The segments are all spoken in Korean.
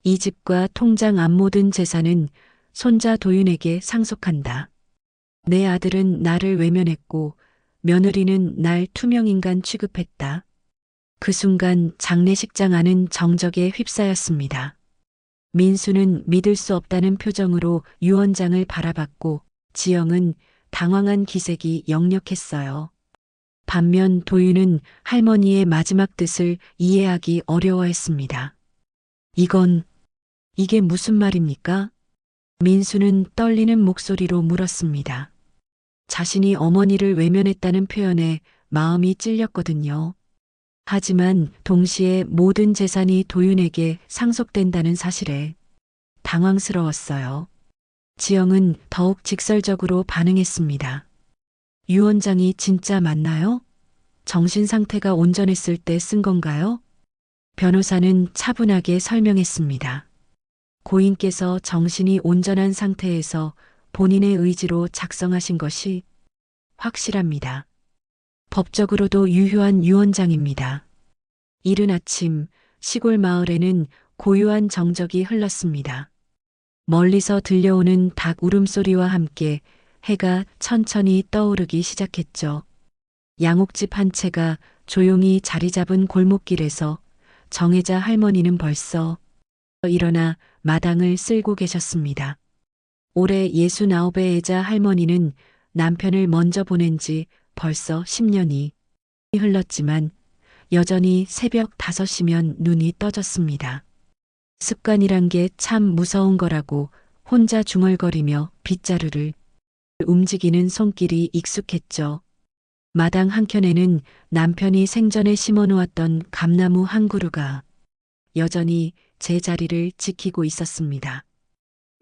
이 집과 통장 앞 모든 재산은 손자 도윤에게 상속한다. 내 아들은 나를 외면했고 며느리는 날 투명인간 취급했다. 그 순간 장례식장 안은 정적에 휩싸였습니다. 민수는 믿을 수 없다는 표정으로 유언장을 바라봤고 지영은 당황한 기색이 역력했어요. 반면 도윤은 할머니의 마지막 뜻을 이해하기 어려워했습니다. 이게 무슨 말입니까? 민수는 떨리는 목소리로 물었습니다. 자신이 어머니를 외면했다는 표현에 마음이 찔렸거든요. 하지만 동시에 모든 재산이 도윤에게 상속된다는 사실에 당황스러웠어요. 지영은 더욱 직설적으로 반응했습니다. 유언장이 진짜 맞나요? 정신 상태가 온전했을 때 쓴 건가요? 변호사는 차분하게 설명했습니다. 고인께서 정신이 온전한 상태에서 본인의 의지로 작성하신 것이 확실합니다. 법적으로도 유효한 유언장입니다. 이른 아침 시골 마을에는 고요한 정적이 흘렀습니다. 멀리서 들려오는 닭 울음소리와 함께 해가 천천히 떠오르기 시작했죠. 양옥집 한 채가 조용히 자리 잡은 골목길에서 정혜자 할머니는 벌써 일어나 마당을 쓸고 계셨습니다. 올해 69의 애자 할머니는 남편을 먼저 보낸 지 벌써 10년이 흘렀지만 여전히 새벽 5시면 눈이 떠졌습니다. 습관이란 게 참 무서운 거라고 혼자 중얼거리며 빗자루를 움직이는 손길이 익숙했죠. 마당 한켠에는 남편이 생전에 심어놓았던 감나무 한 그루가 여전히 제 자리를 지키고 있었습니다.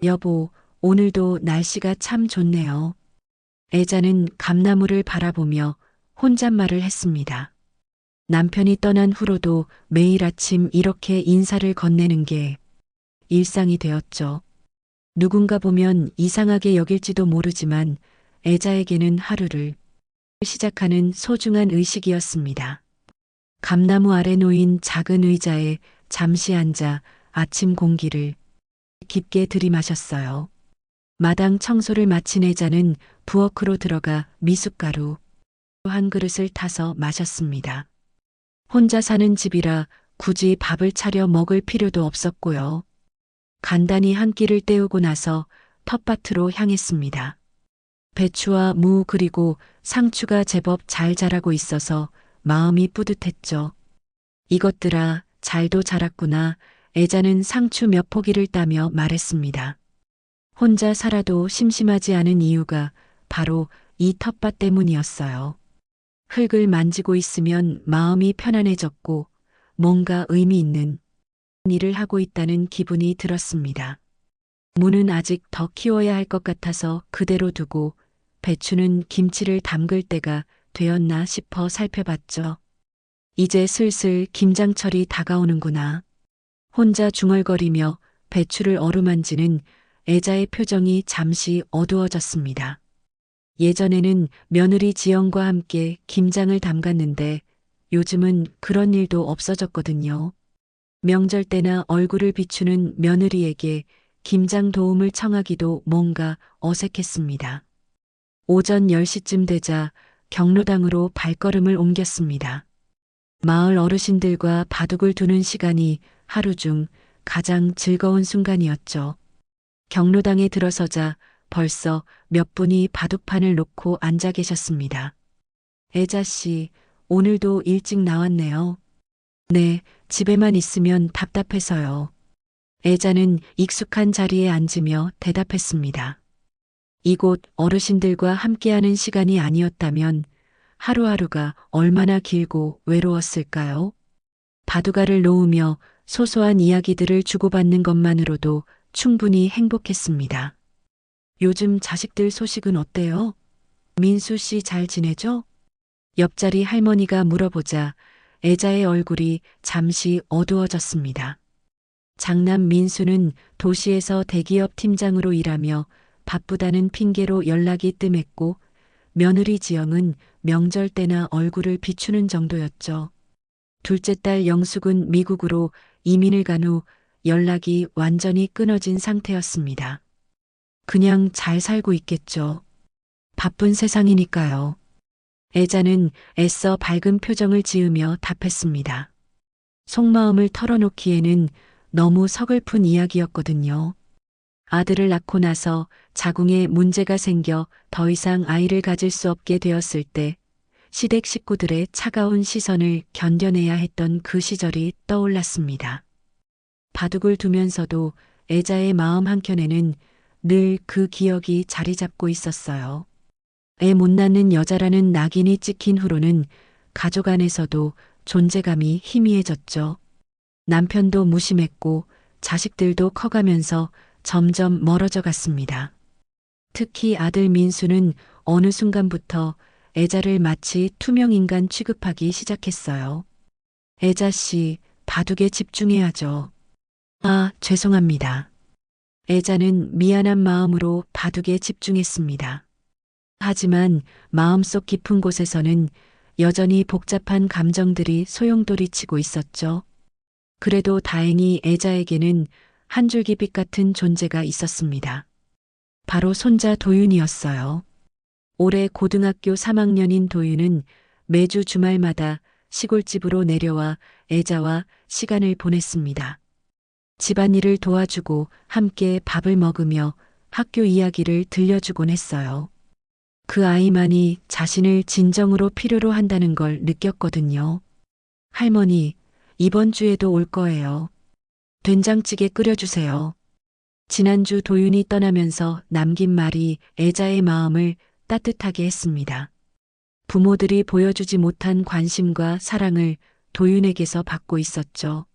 여보, 오늘도 날씨가 참 좋네요. 애자는 감나무를 바라보며 혼잣말을 했습니다. 남편이 떠난 후로도 매일 아침 이렇게 인사를 건네는 게 일상이 되었죠. 누군가 보면 이상하게 여길지도 모르지만 애자에게는 하루를 시작하는 소중한 의식이었습니다. 감나무 아래 놓인 작은 의자에 잠시 앉아 아침 공기를 깊게 들이마셨어요. 마당 청소를 마친 애자는 부엌으로 들어가 미숫가루 한 그릇을 타서 마셨습니다. 혼자 사는 집이라 굳이 밥을 차려 먹을 필요도 없었고요. 간단히 한 끼를 때우고 나서 텃밭으로 향했습니다. 배추와 무 그리고 상추가 제법 잘 자라고 있어서 마음이 뿌듯했죠. 이것들아 잘도 자랐구나. 애자는 상추 몇 포기를 따며 말했습니다. 혼자 살아도 심심하지 않은 이유가 바로 이 텃밭 때문이었어요. 흙을 만지고 있으면 마음이 편안해졌고 뭔가 의미 있는 일을 하고 있다는 기분이 들었습니다. 무는 아직 더 키워야 할 것 같아서 그대로 두고 배추는 김치를 담글 때가 되었나 싶어 살펴봤죠. 이제 슬슬 김장철이 다가오는구나. 혼자 중얼거리며 배추를 어루만지는 애자의 표정이 잠시 어두워졌습니다. 예전에는 며느리 지영과 함께 김장을 담갔는데 요즘은 그런 일도 없어졌거든요. 명절 때나 얼굴을 비추는 며느리에게 김장 도움을 청하기도 뭔가 어색했습니다. 오전 10시쯤 되자 경로당으로 발걸음을 옮겼습니다. 마을 어르신들과 바둑을 두는 시간이 하루 중 가장 즐거운 순간이었죠. 경로당에 들어서자 벌써 몇 분이 바둑판을 놓고 앉아 계셨습니다. 애자 씨, 오늘도 일찍 나왔네요. 네, 집에만 있으면 답답해서요. 애자는 익숙한 자리에 앉으며 대답했습니다. 이곳 어르신들과 함께하는 시간이 아니었다면 하루하루가 얼마나 길고 외로웠을까요? 바둑알을 놓으며 소소한 이야기들을 주고받는 것만으로도 충분히 행복했습니다. 요즘 자식들 소식은 어때요? 민수 씨 잘 지내죠? 옆자리 할머니가 물어보자 애자의 얼굴이 잠시 어두워졌습니다. 장남 민수는 도시에서 대기업 팀장으로 일하며 바쁘다는 핑계로 연락이 뜸했고 며느리 지영은 명절 때나 얼굴을 비추는 정도였죠. 둘째 딸 영숙은 미국으로 이민을 간 후 연락이 완전히 끊어진 상태였습니다. 그냥 잘 살고 있겠죠. 바쁜 세상이니까요. 애자는 애써 밝은 표정을 지으며 답했습니다. 속마음을 털어놓기에는 너무 서글픈 이야기였거든요. 아들을 낳고 나서 자궁에 문제가 생겨 더 이상 아이를 가질 수 없게 되었을 때 시댁 식구들의 차가운 시선을 견뎌내야 했던 그 시절이 떠올랐습니다. 바둑을 두면서도 애자의 마음 한켠에는 늘 그 기억이 자리 잡고 있었어요. 애 못 낳는 여자라는 낙인이 찍힌 후로는 가족 안에서도 존재감이 희미해졌죠. 남편도 무심했고 자식들도 커가면서 점점 멀어져 갔습니다. 특히 아들 민수는 어느 순간부터 애자를 마치 투명인간 취급하기 시작했어요. 애자 씨, 바둑에 집중해야죠. 아, 죄송합니다. 애자는 미안한 마음으로 바둑에 집중했습니다. 하지만 마음속 깊은 곳에서는 여전히 복잡한 감정들이 소용돌이치고 있었죠. 그래도 다행히 애자에게는 한 줄기빛 같은 존재가 있었습니다. 바로 손자 도윤이었어요. 올해 고등학교 3학년인 도윤은 매주 주말마다 시골집으로 내려와 애자와 시간을 보냈습니다. 집안일을 도와주고 함께 밥을 먹으며 학교 이야기를 들려주곤 했어요. 그 아이만이 자신을 진정으로 필요로 한다는 걸 느꼈거든요. 할머니, 이번 주에도 올 거예요. 된장찌개 끓여주세요. 지난주 도윤이 떠나면서 남긴 말이 애자의 마음을 따뜻하게 했습니다. 부모들이 보여주지 못한 관심과 사랑을 도윤에게서 받고 있었죠.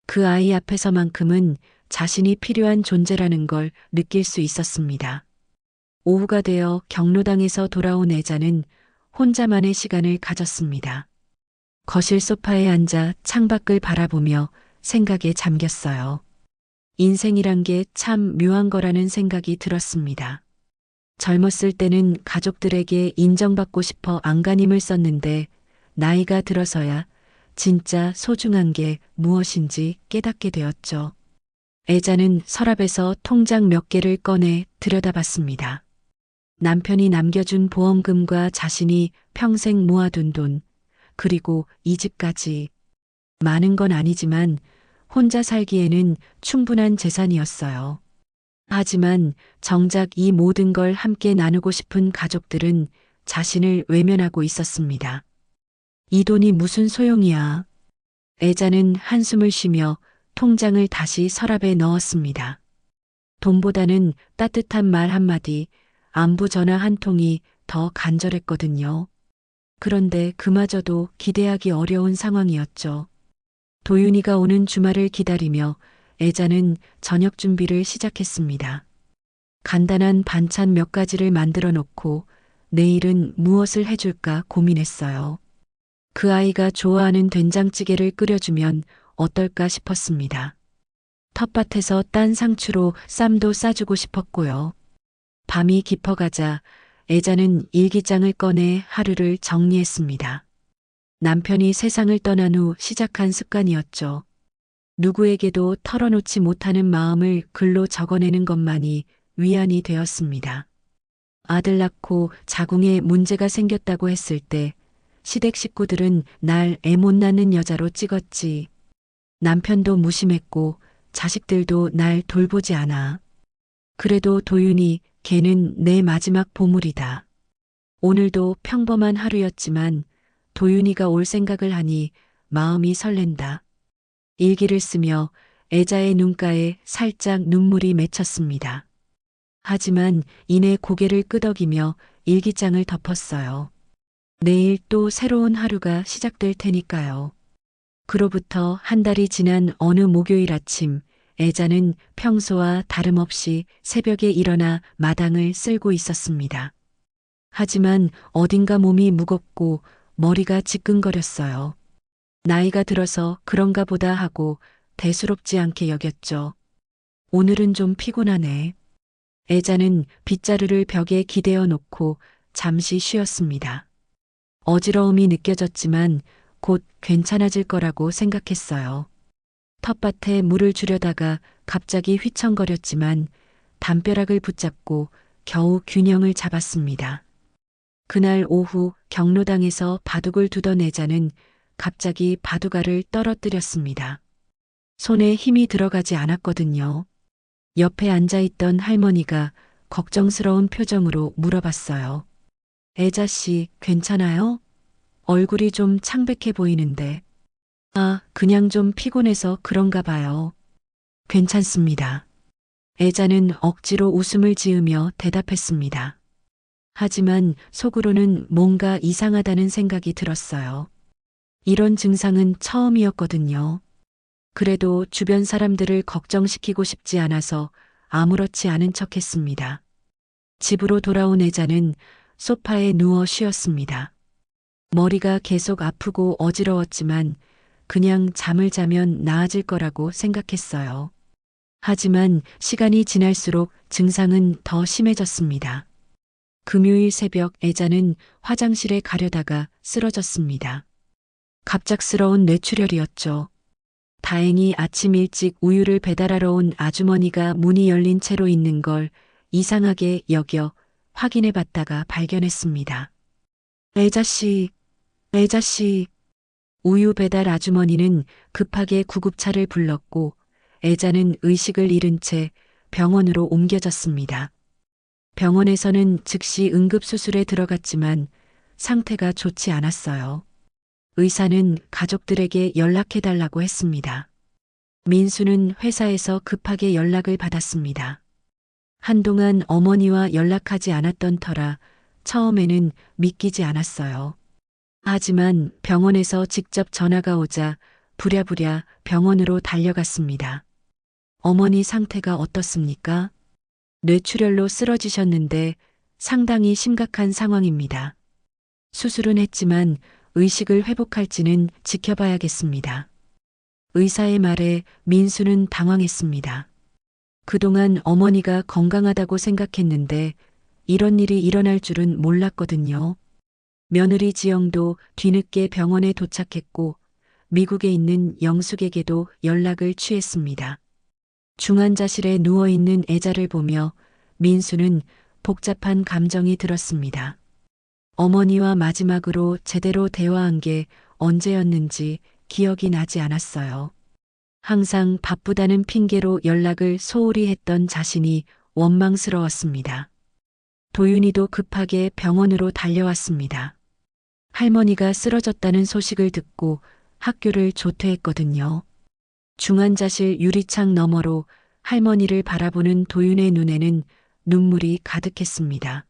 그 아이 앞에서만큼은 자신이 필요한 존재라는 걸 느낄 수 있었습니다. 오후가 되어 경로당에서 돌아온 애자는 혼자만의 시간을 가졌습니다. 거실 소파에 앉아 창밖을 바라보며 생각에 잠겼어요. 인생이란 게 참 묘한 거라는 생각이 들었습니다. 젊었을 때는 가족들에게 인정받고 싶어 안간힘을 썼는데 나이가 들어서야 진짜 소중한 게 무엇인지 깨닫게 되었죠. 애자는 서랍에서 통장 몇 개를 꺼내 들여다봤습니다. 남편이 남겨준 보험금과 자신이 평생 모아둔 돈, 그리고 이 집까지. 많은 건 아니지만 혼자 살기에는 충분한 재산이었어요. 하지만 정작 이 모든 걸 함께 나누고 싶은 가족들은 자신을 외면하고 있었습니다. 이 돈이 무슨 소용이야. 애자는 한숨을 쉬며 통장을 다시 서랍에 넣었습니다. 돈보다는 따뜻한 말 한마디, 안부 전화 한 통이 더 간절했거든요. 그런데 그마저도 기대하기 어려운 상황이었죠. 도윤이가 오는 주말을 기다리며 애자는 저녁 준비를 시작했습니다. 간단한 반찬 몇 가지를 만들어 놓고 내일은 무엇을 해줄까 고민했어요. 그 아이가 좋아하는 된장찌개를 끓여주면 어떨까 싶었습니다. 텃밭에서 딴 상추로 쌈도 싸주고 싶었고요. 밤이 깊어가자 애자는 일기장을 꺼내 하루를 정리했습니다. 남편이 세상을 떠난 후 시작한 습관이었죠. 누구에게도 털어놓지 못하는 마음을 글로 적어내는 것만이 위안이 되었습니다. 아들 낳고 자궁에 문제가 생겼다고 했을 때 시댁 식구들은 날 애 못 낳는 여자로 찍었지. 남편도 무심했고 자식들도 날 돌보지 않아. 그래도 도윤이 걔는 내 마지막 보물이다. 오늘도 평범한 하루였지만 도윤이가 올 생각을 하니 마음이 설렌다. 일기를 쓰며 애자의 눈가에 살짝 눈물이 맺혔습니다. 하지만 이내 고개를 끄덕이며 일기장을 덮었어요. 내일 또 새로운 하루가 시작될 테니까요. 그로부터 한 달이 지난 어느 목요일 아침, 애자는 평소와 다름없이 새벽에 일어나 마당을 쓸고 있었습니다. 하지만 어딘가 몸이 무겁고 머리가 지끈거렸어요. 나이가 들어서 그런가 보다 하고 대수롭지 않게 여겼죠. 오늘은 좀 피곤하네. 애자는 빗자루를 벽에 기대어 놓고 잠시 쉬었습니다. 어지러움이 느껴졌지만 곧 괜찮아질 거라고 생각했어요. 텃밭에 물을 주려다가 갑자기 휘청거렸지만 담벼락을 붙잡고 겨우 균형을 잡았습니다. 그날 오후 경로당에서 바둑을 두던 애자는 갑자기 바둑알을 떨어뜨렸습니다. 손에 힘이 들어가지 않았거든요. 옆에 앉아있던 할머니가 걱정스러운 표정으로 물어봤어요. 애자 씨, 괜찮아요? 얼굴이 좀 창백해 보이는데. 아, 그냥 좀 피곤해서 그런가 봐요. 괜찮습니다. 애자는 억지로 웃음을 지으며 대답했습니다. 하지만 속으로는 뭔가 이상하다는 생각이 들었어요. 이런 증상은 처음이었거든요. 그래도 주변 사람들을 걱정시키고 싶지 않아서 아무렇지 않은 척했습니다. 집으로 돌아온 애자는 소파에 누워 쉬었습니다. 머리가 계속 아프고 어지러웠지만 그냥 잠을 자면 나아질 거라고 생각했어요. 하지만 시간이 지날수록 증상은 더 심해졌습니다. 금요일 새벽 애자는 화장실에 가려다가 쓰러졌습니다. 갑작스러운 뇌출혈이었죠. 다행히 아침 일찍 우유를 배달하러 온 아주머니가 문이 열린 채로 있는 걸 이상하게 여겨 확인해 봤다가 발견했습니다. 애자씨, 애자씨. 우유 배달 아주머니는 급하게 구급차를 불렀고 애자는 의식을 잃은 채 병원으로 옮겨졌습니다. 병원에서는 즉시 응급수술에 들어갔지만 상태가 좋지 않았어요. 의사는 가족들에게 연락해달라고 했습니다. 민수는 회사에서 급하게 연락을 받았습니다. 한동안 어머니와 연락하지 않았던 터라 처음에는 믿기지 않았어요. 하지만 병원에서 직접 전화가 오자 부랴부랴 병원으로 달려갔습니다. 어머니 상태가 어떻습니까? 뇌출혈로 쓰러지셨는데 상당히 심각한 상황입니다. 수술은 했지만 의식을 회복할지는 지켜봐야겠습니다. 의사의 말에 민수는 당황했습니다. 그동안 어머니가 건강하다고 생각했는데 이런 일이 일어날 줄은 몰랐거든요. 며느리 지영도 뒤늦게 병원에 도착했고 미국에 있는 영숙에게도 연락을 취했습니다. 중환자실에 누워있는 애자를 보며 민수는 복잡한 감정이 들었습니다. 어머니와 마지막으로 제대로 대화한 게 언제였는지 기억이 나지 않았어요. 항상 바쁘다는 핑계로 연락을 소홀히 했던 자신이 원망스러웠습니다. 도윤이도 급하게 병원으로 달려왔습니다. 할머니가 쓰러졌다는 소식을 듣고 학교를 조퇴했거든요. 중환자실 유리창 너머로 할머니를 바라보는 도윤의 눈에는 눈물이 가득했습니다.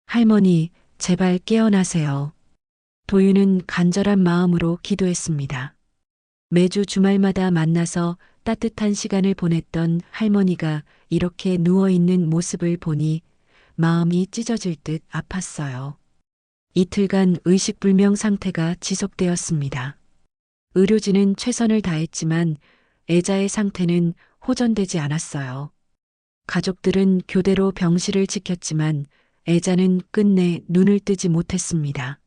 할머니, 제발 깨어나세요. 도윤은 간절한 마음으로 기도했습니다. 매주 주말마다 만나서 따뜻한 시간을 보냈던 할머니가 이렇게 누워있는 모습을 보니 마음이 찢어질 듯 아팠어요. 이틀간 의식불명 상태가 지속되었습니다. 의료진은 최선을 다했지만 애자의 상태는 호전되지 않았어요. 가족들은 교대로 병실을 지켰지만 애자는 끝내 눈을 뜨지 못했습니다.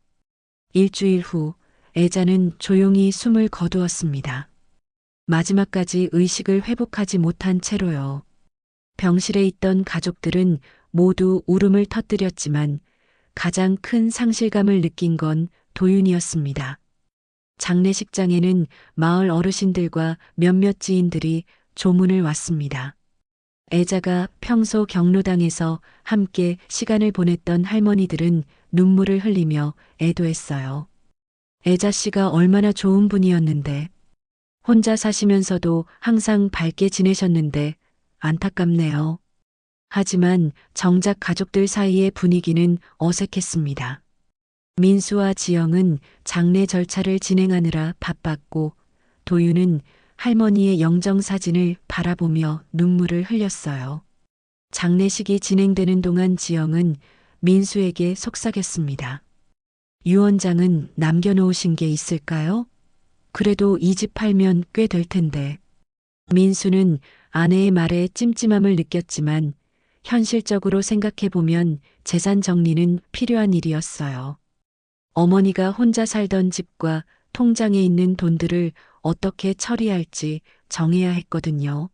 일주일 후 애자는 조용히 숨을 거두었습니다. 마지막까지 의식을 회복하지 못한 채로요. 병실에 있던 가족들은 모두 울음을 터뜨렸지만 가장 큰 상실감을 느낀 건 도윤이었습니다. 장례식장에는 마을 어르신들과 몇몇 지인들이 조문을 왔습니다. 애자가 평소 경로당에서 함께 시간을 보냈던 할머니들은 눈물을 흘리며 애도했어요. 애자 씨가 얼마나 좋은 분이었는데, 혼자 사시면서도 항상 밝게 지내셨는데 안타깝네요. 하지만 정작 가족들 사이의 분위기는 어색했습니다. 민수와 지영은 장례 절차를 진행하느라 바빴고 도윤은 할머니의 영정사진을 바라보며 눈물을 흘렸어요. 장례식이 진행되는 동안 지영은 민수에게 속삭였습니다. 유언장은 남겨놓으신 게 있을까요? 그래도 이 집 팔면 꽤 될 텐데. 민수는 아내의 말에 찜찜함을 느꼈지만 현실적으로 생각해보면 재산 정리는 필요한 일이었어요. 어머니가 혼자 살던 집과 통장에 있는 돈들을 어떻게 처리할지 정해야 했거든요.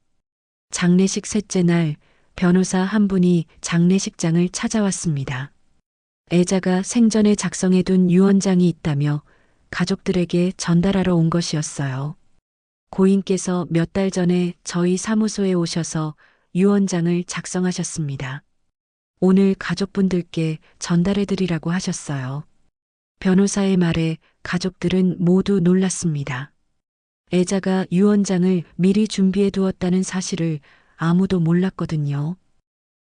장례식 셋째 날 변호사 한 분이 장례식장을 찾아왔습니다. 애자가 생전에 작성해둔 유언장이 있다며 가족들에게 전달하러 온 것이었어요. 고인께서 몇 달 전에 저희 사무소에 오셔서 유언장을 작성하셨습니다. 오늘 가족분들께 전달해드리라고 하셨어요. 변호사의 말에 가족들은 모두 놀랐습니다. 애자가 유언장을 미리 준비해 두었다는 사실을 아무도 몰랐거든요.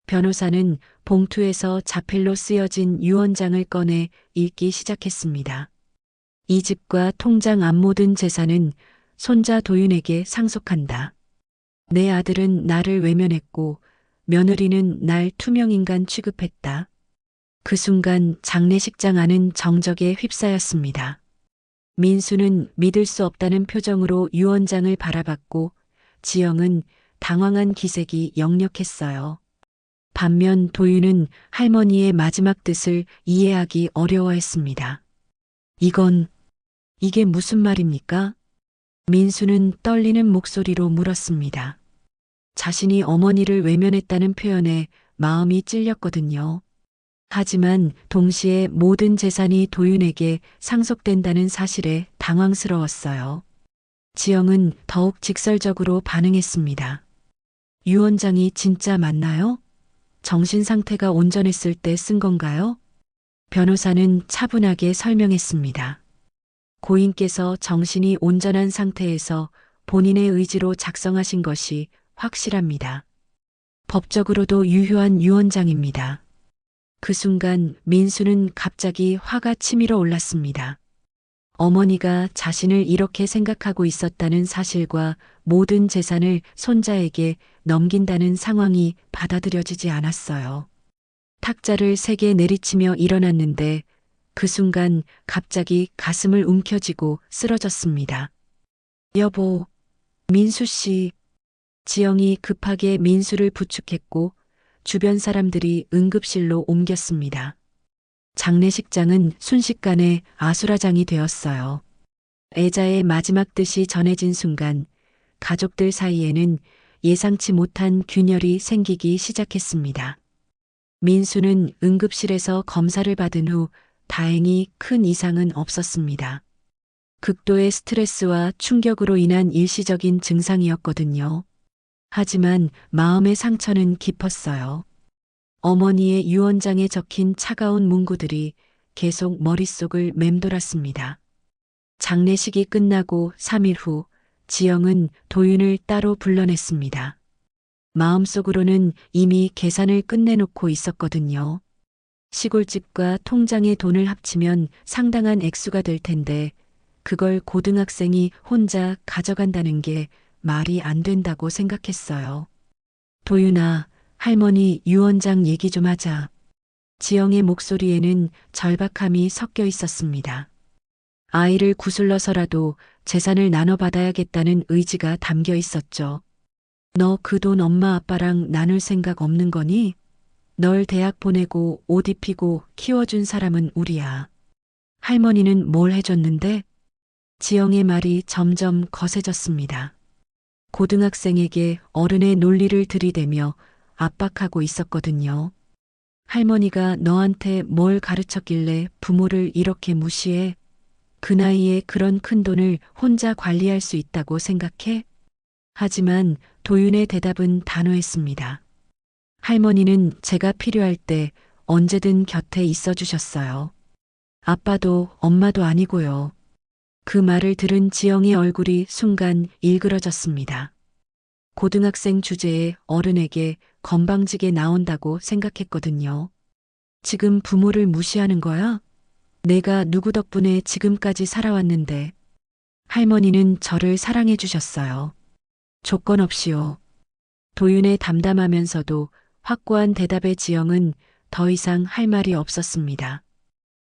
변호사는 봉투에서 자필로 쓰여진 유언장을 꺼내 읽기 시작했습니다. 이 집과 통장 앞 모든 재산은 손자 도윤에게 상속한다. 내 아들은 나를 외면했고 며느리는 날 투명인간 취급했다. 그 순간 장례식장 안은 정적에 휩싸였습니다. 민수는 믿을 수 없다는 표정으로 유언장을 바라봤고 지영은 당황한 기색이 역력했어요. 반면 도윤은 할머니의 마지막 뜻을 이해하기 어려워했습니다. 이게 무슨 말입니까? 민수는 떨리는 목소리로 물었습니다. 자신이 어머니를 외면했다는 표현에 마음이 찔렸거든요. 하지만 동시에 모든 재산이 도윤에게 상속된다는 사실에 당황스러웠어요. 지영은 더욱 직설적으로 반응했습니다. 유언장이 진짜 맞나요? 정신 상태가 온전했을 때 쓴 건가요? 변호사는 차분하게 설명했습니다. 고인께서 정신이 온전한 상태에서 본인의 의지로 작성하신 것이 확실합니다. 법적으로도 유효한 유언장입니다. 그 순간 민수는 갑자기 화가 치밀어 올랐습니다. 어머니가 자신을 이렇게 생각하고 있었다는 사실과 모든 재산을 손자에게 넘긴다는 상황이 받아들여지지 않았어요. 탁자를 세게 내리치며 일어났는데 그 순간 갑자기 가슴을 움켜쥐고 쓰러졌습니다. 여보, 민수 씨. 지영이 급하게 민수를 부축했고 주변 사람들이 응급실로 옮겼습니다. 장례식장은 순식간에 아수라장이 되었어요. 애자의 마지막 뜻이 전해진 순간 가족들 사이에는 예상치 못한 균열이 생기기 시작했습니다. 민수는 응급실에서 검사를 받은 후 다행히 큰 이상은 없었습니다. 극도의 스트레스와 충격으로 인한 일시적인 증상이었거든요. 하지만 마음의 상처는 깊었어요. 어머니의 유언장에 적힌 차가운 문구들이 계속 머릿속을 맴돌았습니다. 장례식이 끝나고 3일 후 지영은 도윤을 따로 불러냈습니다. 마음속으로는 이미 계산을 끝내놓고 있었거든요. 시골집과 통장의 돈을 합치면 상당한 액수가 될 텐데 그걸 고등학생이 혼자 가져간다는 게 말이 안 된다고 생각했어요. 도윤아, 할머니 유언장 얘기 좀 하자. 지영의 목소리에는 절박함이 섞여 있었습니다. 아이를 구슬러서라도 재산을 나눠받아야겠다는 의지가 담겨 있었죠. 너 그 돈 엄마 아빠랑 나눌 생각 없는 거니? 널 대학 보내고 옷 입히고 키워준 사람은 우리야. 할머니는 뭘 해줬는데? 지영의 말이 점점 거세졌습니다. 고등학생에게 어른의 논리를 들이대며 압박하고 있었거든요. 할머니가 너한테 뭘 가르쳤길래 부모를 이렇게 무시해? 그 나이에 그런 큰 돈을 혼자 관리할 수 있다고 생각해? 하지만 도윤의 대답은 단호했습니다. 할머니는 제가 필요할 때 언제든 곁에 있어 주셨어요. 아빠도 엄마도 아니고요. 그 말을 들은 지영의 얼굴이 순간 일그러졌습니다. 고등학생 주제에 어른에게 건방지게 나온다고 생각했거든요. 지금 부모를 무시하는 거야? 내가 누구 덕분에 지금까지 살아왔는데. 할머니는 저를 사랑해 주셨어요. 조건 없이요. 도윤의 담담하면서도 확고한 대답에 지영은 더 이상 할 말이 없었습니다.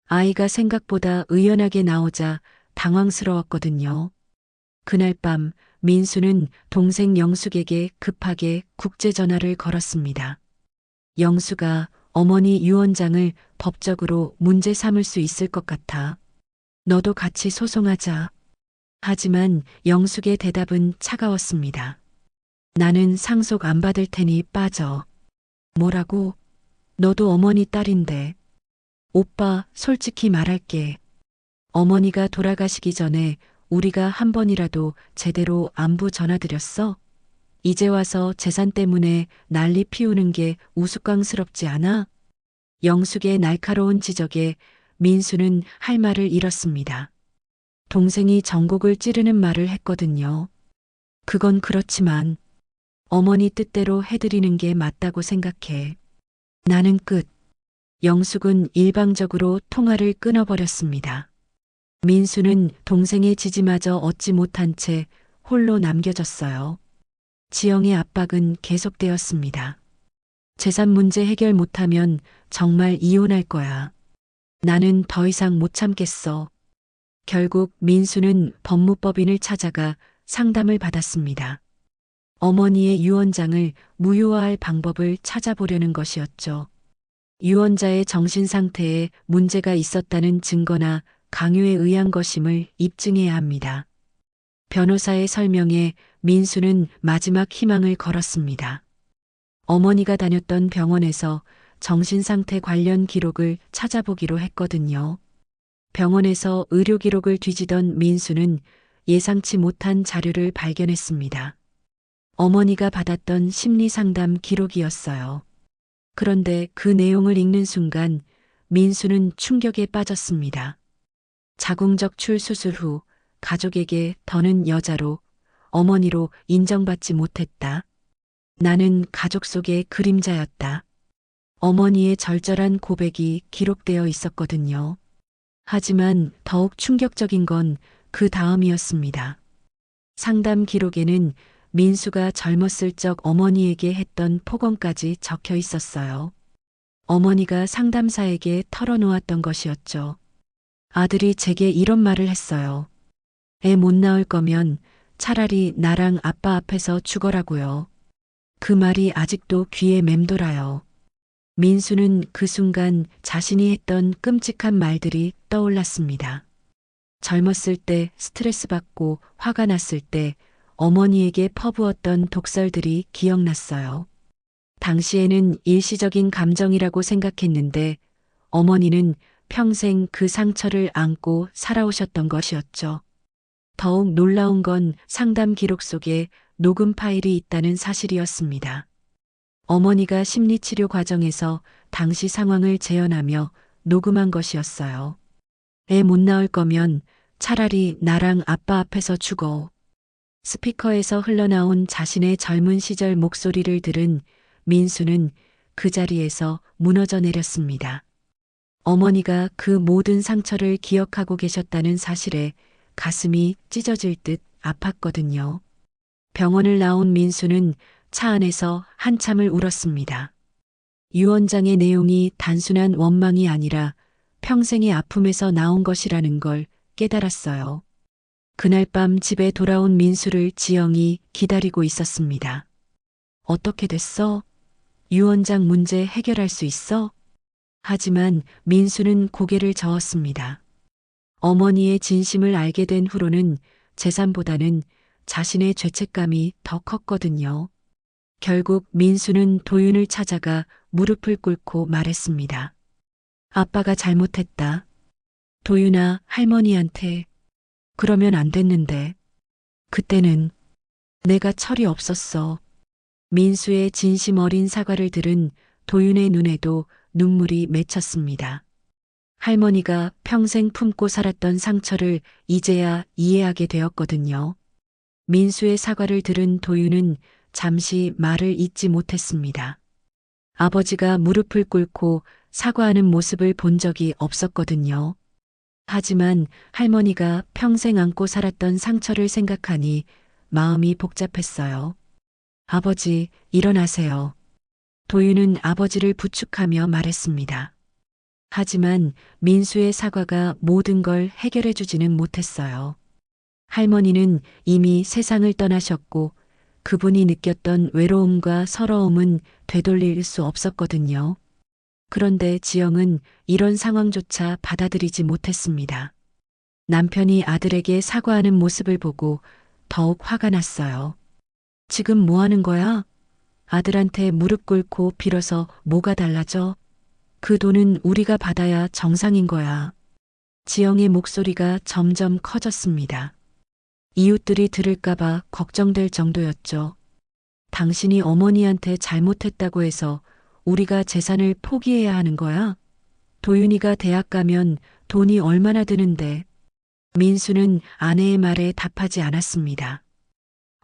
아이가 생각보다 의연하게 나오자 당황스러웠거든요. 그날 밤 민수는 동생 영숙에게 급하게 국제전화를 걸었습니다. 영수가 어머니 유언장을 법적으로 문제 삼을 수 있을 것 같아. 너도 같이 소송하자. 하지만 영숙의 대답은 차가웠습니다. 나는 상속 안 받을 테니 빠져. 뭐라고? 너도 어머니 딸인데. 오빠, 솔직히 말할게. 어머니가 돌아가시기 전에 우리가 한 번이라도 제대로 안부 전화드렸어? 이제 와서 재산 때문에 난리 피우는 게 우스꽝스럽지 않아? 영숙의 날카로운 지적에 민수는 할 말을 잃었습니다. 동생이 전곡을 찌르는 말을 했거든요. 그건 그렇지만 어머니 뜻대로 해드리는 게 맞다고 생각해. 나는 끝. 영숙은 일방적으로 통화를 끊어버렸습니다. 민수는 동생의 지지마저 얻지 못한 채 홀로 남겨졌어요. 지영의 압박은 계속되었습니다. 재산 문제 해결 못하면 정말 이혼할 거야. 나는 더 이상 못 참겠어. 결국 민수는 법무법인을 찾아가 상담을 받았습니다. 어머니의 유언장을 무효화할 방법을 찾아보려는 것이었죠. 유언자의 정신 상태에 문제가 있었다는 증거나 강요에 의한 것임을 입증해야 합니다. 변호사의 설명에 민수는 마지막 희망을 걸었습니다. 어머니가 다녔던 병원에서 정신 상태 관련 기록을 찾아보기로 했거든요. 병원에서 의료 기록을 뒤지던 민수는 예상치 못한 자료를 발견했습니다. 어머니가 받았던 심리 상담 기록이었어요. 그런데 그 내용을 읽는 순간 민수는 충격에 빠졌습니다. 자궁적출 수술 후 가족에게 더는 여자로, 어머니로 인정받지 못했다. 나는 가족 속의 그림자였다. 어머니의 절절한 고백이 기록되어 있었거든요. 하지만 더욱 충격적인 건 그 다음이었습니다. 상담 기록에는 민수가 젊었을 적 어머니에게 했던 폭언까지 적혀 있었어요. 어머니가 상담사에게 털어놓았던 것이었죠. 아들이 제게 이런 말을 했어요. 애 못 낳을 거면 차라리 나랑 아빠 앞에서 죽어라고요. 그 말이 아직도 귀에 맴돌아요. 민수는 그 순간 자신이 했던 끔찍한 말들이 떠올랐습니다. 젊었을 때 스트레스 받고 화가 났을 때 어머니에게 퍼부었던 독설들이 기억났어요. 당시에는 일시적인 감정이라고 생각했는데 어머니는 평생 그 상처를 안고 살아오셨던 것이었죠. 더욱 놀라운 건 상담 기록 속에 녹음 파일이 있다는 사실이었습니다. 어머니가 심리치료 과정에서 당시 상황을 재현하며 녹음한 것이었어요. 애 못 낳을 거면 차라리 나랑 아빠 앞에서 죽어. 스피커에서 흘러나온 자신의 젊은 시절 목소리를 들은 민수는 그 자리에서 무너져 내렸습니다. 어머니가 그 모든 상처를 기억하고 계셨다는 사실에 가슴이 찢어질 듯 아팠거든요. 병원을 나온 민수는 차 안에서 한참을 울었습니다. 유언장의 내용이 단순한 원망이 아니라 평생의 아픔에서 나온 것이라는 걸 깨달았어요. 그날 밤 집에 돌아온 민수를 지영이 기다리고 있었습니다. 어떻게 됐어? 유언장 문제 해결할 수 있어? 하지만 민수는 고개를 저었습니다. 어머니의 진심을 알게 된 후로는 재산보다는 자신의 죄책감이 더 컸거든요. 결국 민수는 도윤을 찾아가 무릎을 꿇고 말했습니다. 아빠가 잘못했다. 도윤아, 할머니한테. 그러면 안 됐는데. 그때는 내가 철이 없었어. 민수의 진심 어린 사과를 들은 도윤의 눈에도 눈물이 맺혔습니다. 할머니가 평생 품고 살았던 상처를 이제야 이해하게 되었거든요. 민수의 사과를 들은 도윤은 잠시 말을 잇지 못했습니다. 아버지가 무릎을 꿇고 사과하는 모습을 본 적이 없었거든요. 하지만 할머니가 평생 안고 살았던 상처를 생각하니 마음이 복잡했어요. 아버지, 일어나세요. 도윤은 아버지를 부축하며 말했습니다. 하지만 민수의 사과가 모든 걸 해결해 주지는 못했어요. 할머니는 이미 세상을 떠나셨고 그분이 느꼈던 외로움과 서러움은 되돌릴 수 없었거든요. 그런데 지영은 이런 상황조차 받아들이지 못했습니다. 남편이 아들에게 사과하는 모습을 보고 더욱 화가 났어요. 지금 뭐 하는 거야? 아들한테 무릎 꿇고 빌어서 뭐가 달라져? 그 돈은 우리가 받아야 정상인 거야. 지영의 목소리가 점점 커졌습니다. 이웃들이 들을까봐 걱정될 정도였죠. 당신이 어머니한테 잘못했다고 해서 우리가 재산을 포기해야 하는 거야? 도윤이가 대학 가면 돈이 얼마나 드는데. 민수는 아내의 말에 답하지 않았습니다.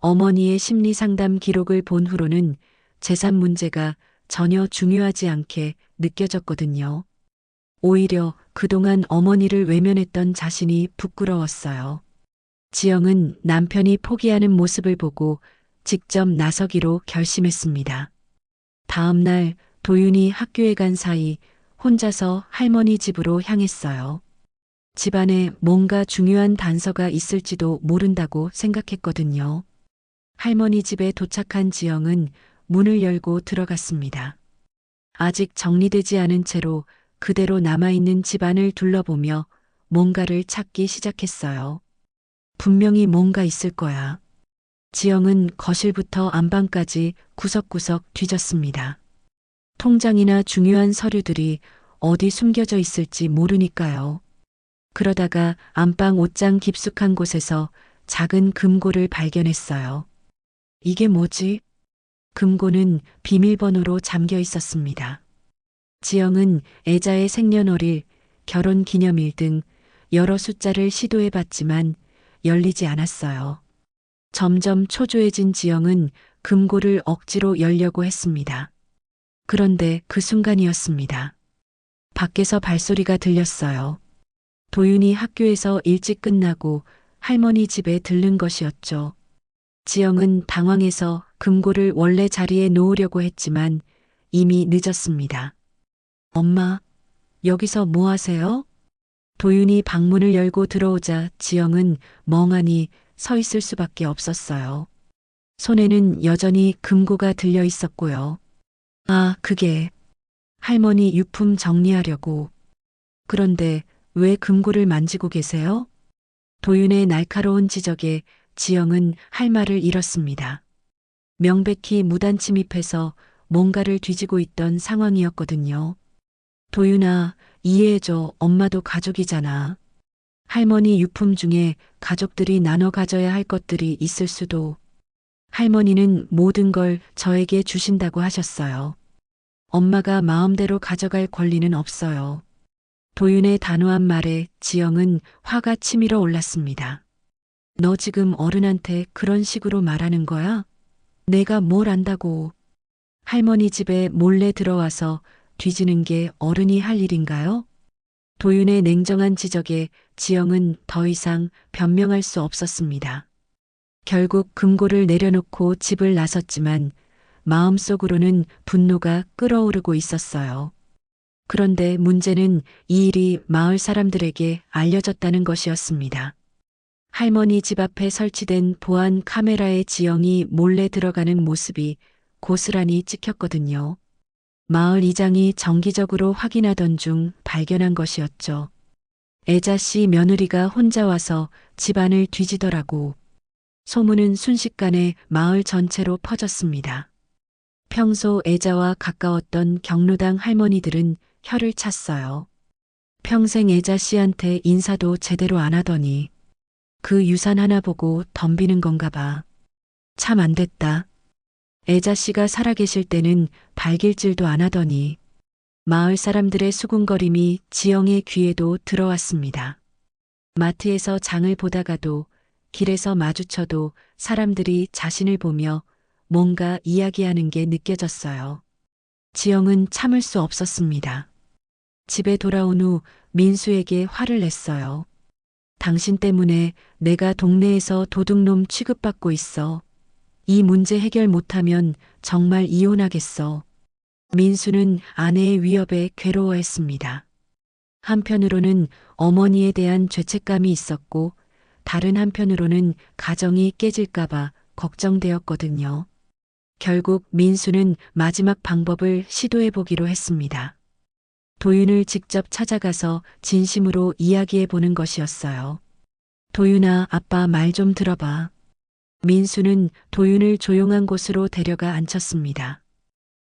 어머니의 심리 상담 기록을 본 후로는 재산 문제가 전혀 중요하지 않게 느껴졌거든요. 오히려 그동안 어머니를 외면했던 자신이 부끄러웠어요. 지영은 남편이 포기하는 모습을 보고 직접 나서기로 결심했습니다. 다음 날 도윤이 학교에 간 사이 혼자서 할머니 집으로 향했어요. 집안에 뭔가 중요한 단서가 있을지도 모른다고 생각했거든요. 할머니 집에 도착한 지영은 문을 열고 들어갔습니다. 아직 정리되지 않은 채로 그대로 남아있는 집안을 둘러보며 뭔가를 찾기 시작했어요. 분명히 뭔가 있을 거야. 지영은 거실부터 안방까지 구석구석 뒤졌습니다. 통장이나 중요한 서류들이 어디 숨겨져 있을지 모르니까요. 그러다가 안방 옷장 깊숙한 곳에서 작은 금고를 발견했어요. 이게 뭐지? 금고는 비밀번호로 잠겨 있었습니다. 지영은 애자의 생년월일, 결혼 기념일 등 여러 숫자를 시도해봤지만 열리지 않았어요. 점점 초조해진 지영은 금고를 억지로 열려고 했습니다. 그런데 그 순간이었습니다. 밖에서 발소리가 들렸어요. 도윤이 학교에서 일찍 끝나고 할머니 집에 들른 것이었죠. 지영은 당황해서 금고를 원래 자리에 놓으려고 했지만 이미 늦었습니다. 엄마, 여기서 뭐 하세요? 도윤이 방문을 열고 들어오자 지영은 멍하니 서 있을 수밖에 없었어요. 손에는 여전히 금고가 들려 있었고요. 아, 그게 할머니 유품 정리하려고. 그런데 왜 금고를 만지고 계세요? 도윤의 날카로운 지적에 지영은 할 말을 잃었습니다. 명백히 무단 침입해서 뭔가를 뒤지고 있던 상황이었거든요. 도윤아, 이해해줘. 엄마도 가족이잖아. 할머니 유품 중에 가족들이 나눠 가져야 할 것들이 있을 수도. 할머니는 모든 걸 저에게 주신다고 하셨어요. 엄마가 마음대로 가져갈 권리는 없어요. 도윤의 단호한 말에 지영은 화가 치밀어 올랐습니다. 너 지금 어른한테 그런 식으로 말하는 거야? 내가 뭘 안다고. 할머니 집에 몰래 들어와서 뒤지는 게 어른이 할 일인가요? 도윤의 냉정한 지적에 지영은 더 이상 변명할 수 없었습니다. 결국 금고를 내려놓고 집을 나섰지만 마음속으로는 분노가 끓어오르고 있었어요. 그런데 문제는 이 일이 마을 사람들에게 알려졌다는 것이었습니다. 할머니 집 앞에 설치된 보안 카메라에 지영이 몰래 들어가는 모습이 고스란히 찍혔거든요. 마을 이장이 정기적으로 확인하던 중 발견한 것이었죠. 애자 씨 며느리가 혼자 와서 집안을 뒤지더라고. 소문은 순식간에 마을 전체로 퍼졌습니다. 평소 애자와 가까웠던 경로당 할머니들은 혀를 찼어요. 평생 애자 씨한테 인사도 제대로 안 하더니 그 유산 하나 보고 덤비는 건가 봐. 참 안 됐다. 애자 씨가 살아계실 때는 발길질도 안 하더니. 마을 사람들의 수군거림이 지영의 귀에도 들어왔습니다. 마트에서 장을 보다가도 길에서 마주쳐도 사람들이 자신을 보며 뭔가 이야기하는 게 느껴졌어요. 지영은 참을 수 없었습니다. 집에 돌아온 후 민수에게 화를 냈어요. 당신 때문에 내가 동네에서 도둑놈 취급받고 있어. 이 문제 해결 못하면 정말 이혼하겠어. 민수는 아내의 위협에 괴로워했습니다. 한편으로는 어머니에 대한 죄책감이 있었고 다른 한편으로는 가정이 깨질까봐 걱정되었거든요. 결국 민수는 마지막 방법을 시도해보기로 했습니다. 도윤을 직접 찾아가서 진심으로 이야기해보는 것이었어요. 도윤아, 아빠 말 좀 들어봐. 민수는 도윤을 조용한 곳으로 데려가 앉혔습니다.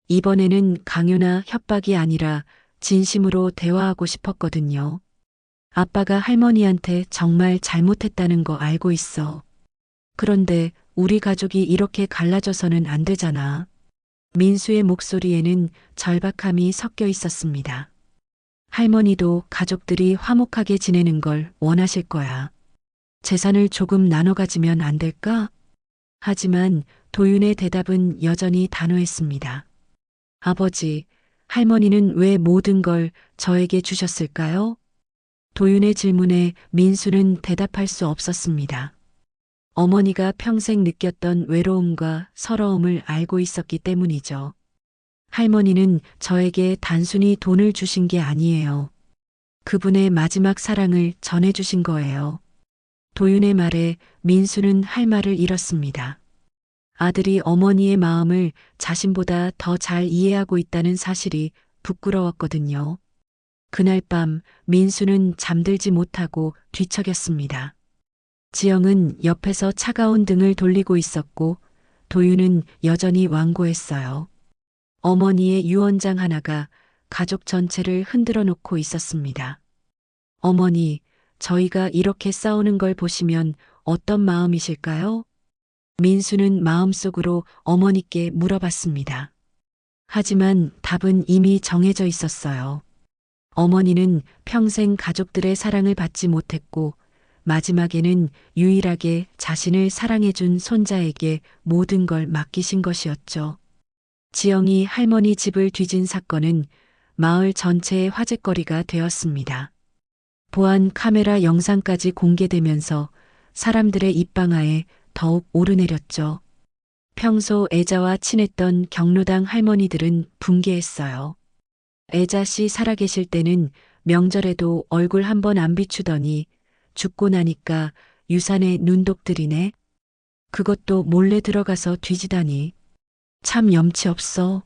이번에는 강요나 협박이 아니라 진심으로 대화하고 싶었거든요. 아빠가 할머니한테 정말 잘못했다는 거 알고 있어. 그런데 우리 가족이 이렇게 갈라져서는 안 되잖아. 민수의 목소리에는 절박함이 섞여 있었습니다. 할머니도 가족들이 화목하게 지내는 걸 원하실 거야. 재산을 조금 나눠 가지면 안 될까? 하지만 도윤의 대답은 여전히 단호했습니다. 아버지, 할머니는 왜 모든 걸 저에게 주셨을까요? 도윤의 질문에 민수는 대답할 수 없었습니다. 어머니가 평생 느꼈던 외로움과 서러움을 알고 있었기 때문이죠. 할머니는 저에게 단순히 돈을 주신 게 아니에요. 그분의 마지막 사랑을 전해주신 거예요. 도윤의 말에 민수는 할 말을 잃었습니다. 아들이 어머니의 마음을 자신보다 더 잘 이해하고 있다는 사실이 부끄러웠거든요. 그날 밤 민수는 잠들지 못하고 뒤척였습니다. 지영은 옆에서 차가운 등을 돌리고 있었고 도윤은 여전히 완고했어요. 어머니의 유언장 하나가 가족 전체를 흔들어 놓고 있었습니다. 어머니, 저희가 이렇게 싸우는 걸 보시면 어떤 마음이실까요? 민수는 마음속으로 어머니께 물어봤습니다. 하지만 답은 이미 정해져 있었어요. 어머니는 평생 가족들의 사랑을 받지 못했고 마지막에는 유일하게 자신을 사랑해준 손자에게 모든 걸 맡기신 것이었죠. 지영이 할머니 집을 뒤진 사건은 마을 전체의 화제거리가 되었습니다. 보안 카메라 영상까지 공개되면서 사람들의 입방아에 더욱 오르내렸죠. 평소 애자와 친했던 경로당 할머니들은 붕괴했어요. 애자 씨 살아계실 때는 명절에도 얼굴 한 번 안 비추더니 죽고 나니까 유산에 눈독들이네. 그것도 몰래 들어가서 뒤지다니. 참 염치 없어.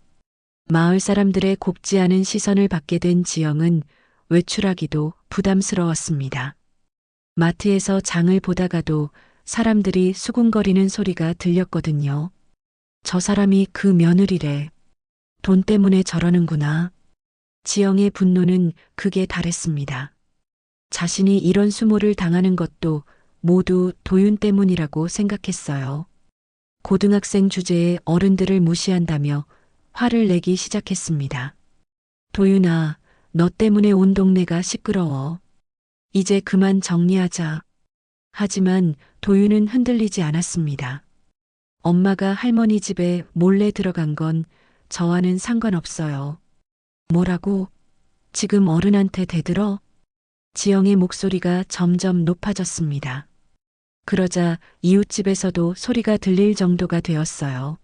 마을 사람들의 곱지 않은 시선을 받게 된 지영은 외출하기도 부담스러웠습니다. 마트에서 장을 보다가도 사람들이 수군거리는 소리가 들렸거든요. 저 사람이 그 며느리래. 돈 때문에 저러는구나. 지영의 분노는 극에 달했습니다. 자신이 이런 수모를 당하는 것도 모두 도윤 때문이라고 생각했어요. 고등학생 주제에 어른들을 무시한다며 화를 내기 시작했습니다. 도윤아, 너 때문에 온 동네가 시끄러워. 이제 그만 정리하자. 하지만 도윤은 흔들리지 않았습니다. 엄마가 할머니 집에 몰래 들어간 건 저와는 상관없어요. 뭐라고? 지금 어른한테 대들어? 지영의 목소리가 점점 높아졌습니다. 그러자 이웃집에서도 소리가 들릴 정도가 되었어요.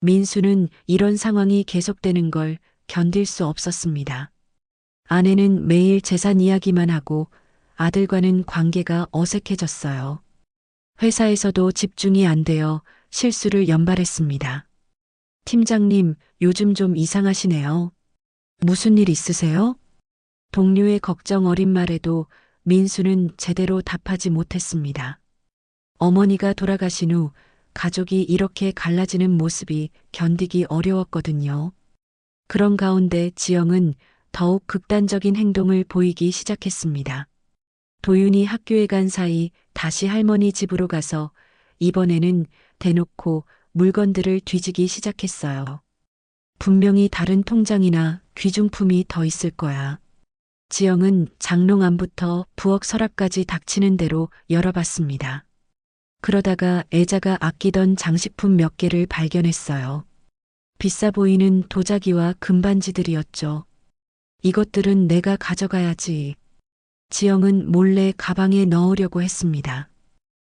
민수는 이런 상황이 계속되는 걸 견딜 수 없었습니다. 아내는 매일 재산 이야기만 하고 아들과는 관계가 어색해졌어요. 회사에서도 집중이 안 되어 실수를 연발했습니다. 팀장님, 요즘 좀 이상하시네요. 무슨 일 있으세요? 동료의 걱정 어린 말에도 민수는 제대로 답하지 못했습니다. 어머니가 돌아가신 후 가족이 이렇게 갈라지는 모습이 견디기 어려웠거든요. 그런 가운데 지영은 더욱 극단적인 행동을 보이기 시작했습니다. 도윤이 학교에 간 사이 다시 할머니 집으로 가서 이번에는 대놓고 물건들을 뒤지기 시작했어요. 분명히 다른 통장이나 귀중품이 더 있을 거야. 지영은 장롱 안부터 부엌 서랍까지 닥치는 대로 열어봤습니다. 그러다가 애자가 아끼던 장식품 몇 개를 발견했어요. 비싸 보이는 도자기와 금반지들이었죠. 이것들은 내가 가져가야지. 지영은 몰래 가방에 넣으려고 했습니다.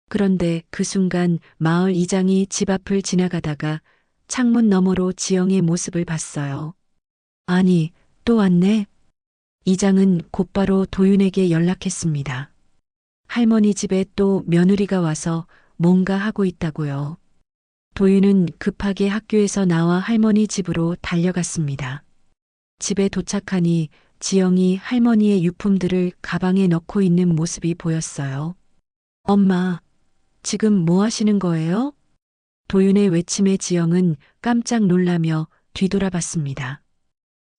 그런데 그 순간 마을 이장이 집 앞을 지나가다가 창문 너머로 지영의 모습을 봤어요. 아니, 또 왔네? 이장은 곧바로 도윤에게 연락했습니다. 할머니 집에 또 며느리가 와서 뭔가 하고 있다고요. 도윤은 급하게 학교에서 나와 할머니 집으로 달려갔습니다. 집에 도착하니 지영이 할머니의 유품들을 가방에 넣고 있는 모습이 보였어요. 엄마, 지금 뭐 하시는 거예요? 도윤의 외침에 지영은 깜짝 놀라며 뒤돌아봤습니다.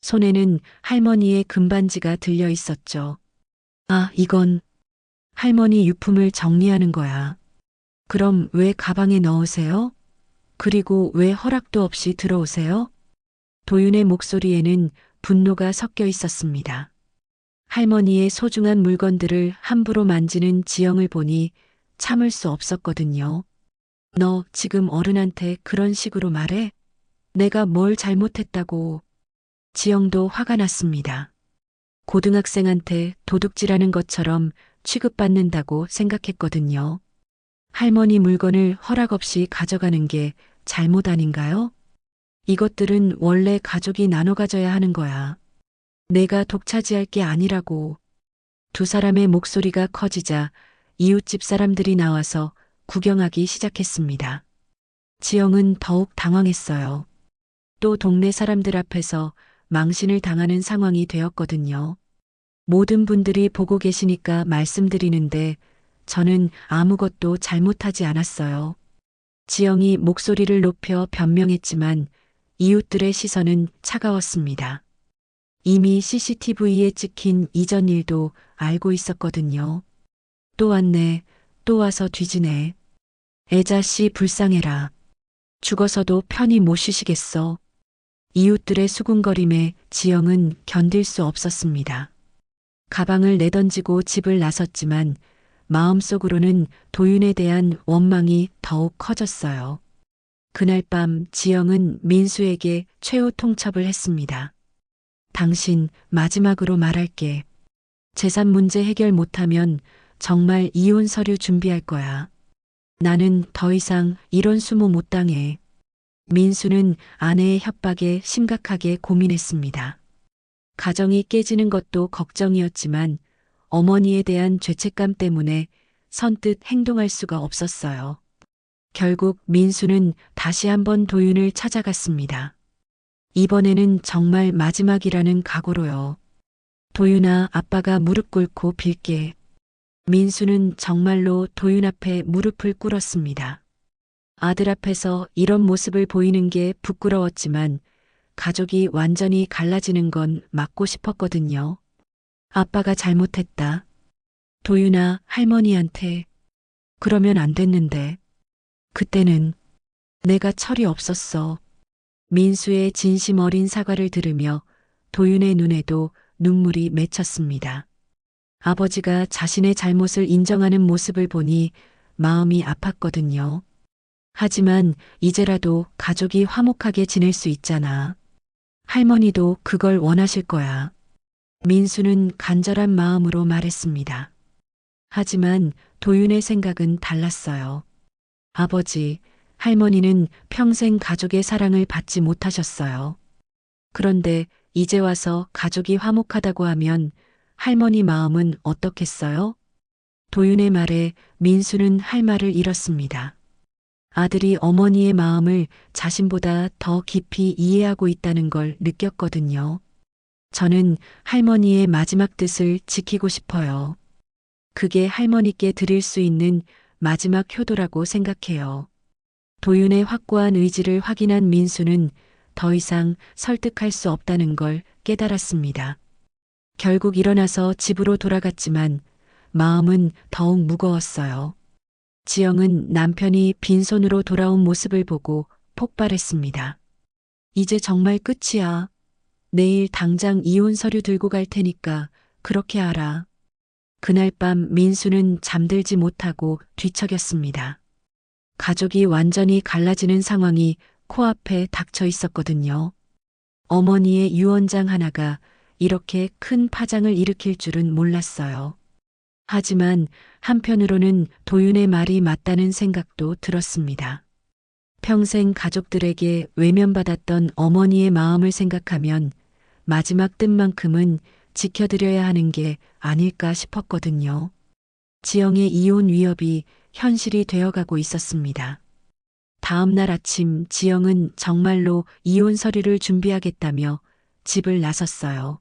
손에는 할머니의 금반지가 들려 있었죠. 아, 이건 할머니 유품을 정리하는 거야. 그럼 왜 가방에 넣으세요? 그리고 왜 허락도 없이 들어오세요? 도윤의 목소리에는 분노가 섞여 있었습니다. 할머니의 소중한 물건들을 함부로 만지는 지영을 보니 참을 수 없었거든요. 너 지금 어른한테 그런 식으로 말해? 내가 뭘 잘못했다고. 지영도 화가 났습니다. 고등학생한테 도둑질하는 것처럼 취급받는다고 생각했거든요. 할머니 물건을 허락 없이 가져가는 게 잘못 아닌가요? 이것들은 원래 가족이 나눠 가져야 하는 거야. 내가 독차지할 게 아니라고. 두 사람의 목소리가 커지자 이웃집 사람들이 나와서 구경하기 시작했습니다. 지영은 더욱 당황했어요. 또 동네 사람들 앞에서 망신을 당하는 상황이 되었거든요. 모든 분들이 보고 계시니까 말씀드리는데 저는 아무것도 잘못하지 않았어요. 지영이 목소리를 높여 변명했지만 이웃들의 시선은 차가웠습니다. 이미 CCTV에 찍힌 이전 일도 알고 있었거든요. 또 왔네, 또 와서 뒤지네. 애자씨 불쌍해라. 죽어서도 편히 못 쉬시겠어. 이웃들의 수군거림에 지영은 견딜 수 없었습니다. 가방을 내던지고 집을 나섰지만 마음속으로는 도윤에 대한 원망이 더욱 커졌어요. 그날 밤 지영은 민수에게 최후 통첩을 했습니다. 당신 마지막으로 말할게. 재산 문제 해결 못하면 정말 이혼 서류 준비할 거야. 나는 더 이상 이런 수모 못 당해. 민수는 아내의 협박에 심각하게 고민했습니다. 가정이 깨지는 것도 걱정이었지만 어머니에 대한 죄책감 때문에 선뜻 행동할 수가 없었어요. 결국 민수는 다시 한번 도윤을 찾아갔습니다. 이번에는 정말 마지막이라는 각오로요. 도윤아, 아빠가 무릎 꿇고 빌게. 민수는 정말로 도윤 앞에 무릎을 꿇었습니다. 아들 앞에서 이런 모습을 보이는 게 부끄러웠지만 가족이 완전히 갈라지는 건 막고 싶었거든요. 아빠가 잘못했다. 도윤아, 할머니한테. 그러면 안 됐는데. 그때는 내가 철이 없었어. 민수의 진심 어린 사과를 들으며 도윤의 눈에도 눈물이 맺혔습니다. 아버지가 자신의 잘못을 인정하는 모습을 보니 마음이 아팠거든요. 하지만 이제라도 가족이 화목하게 지낼 수 있잖아. 할머니도 그걸 원하실 거야. 민수는 간절한 마음으로 말했습니다. 하지만 도윤의 생각은 달랐어요. 아버지, 할머니는 평생 가족의 사랑을 받지 못하셨어요. 그런데 이제 와서 가족이 화목하다고 하면 할머니 마음은 어떻겠어요? 도윤의 말에 민수는 할 말을 잃었습니다. 아들이 어머니의 마음을 자신보다 더 깊이 이해하고 있다는 걸 느꼈거든요. 저는 할머니의 마지막 뜻을 지키고 싶어요. 그게 할머니께 드릴 수 있는 마지막 효도라고 생각해요. 도윤의 확고한 의지를 확인한 민수는 더 이상 설득할 수 없다는 걸 깨달았습니다. 결국 일어나서 집으로 돌아갔지만 마음은 더욱 무거웠어요. 지영은 남편이 빈손으로 돌아온 모습을 보고 폭발했습니다. 이제 정말 끝이야. 내일 당장 이혼 서류 들고 갈 테니까 그렇게 알아. 그날 밤 민수는 잠들지 못하고 뒤척였습니다. 가족이 완전히 갈라지는 상황이 코앞에 닥쳐 있었거든요. 어머니의 유언장 하나가 이렇게 큰 파장을 일으킬 줄은 몰랐어요. 하지만 한편으로는 도윤의 말이 맞다는 생각도 들었습니다. 평생 가족들에게 외면받았던 어머니의 마음을 생각하면 마지막 뜻만큼은 지켜드려야 하는 게 아닐까 싶었거든요. 지영의 이혼 위협이 현실이 되어가고 있었습니다. 다음 날 아침 지영은 정말로 이혼 서류를 준비하겠다며 집을 나섰어요.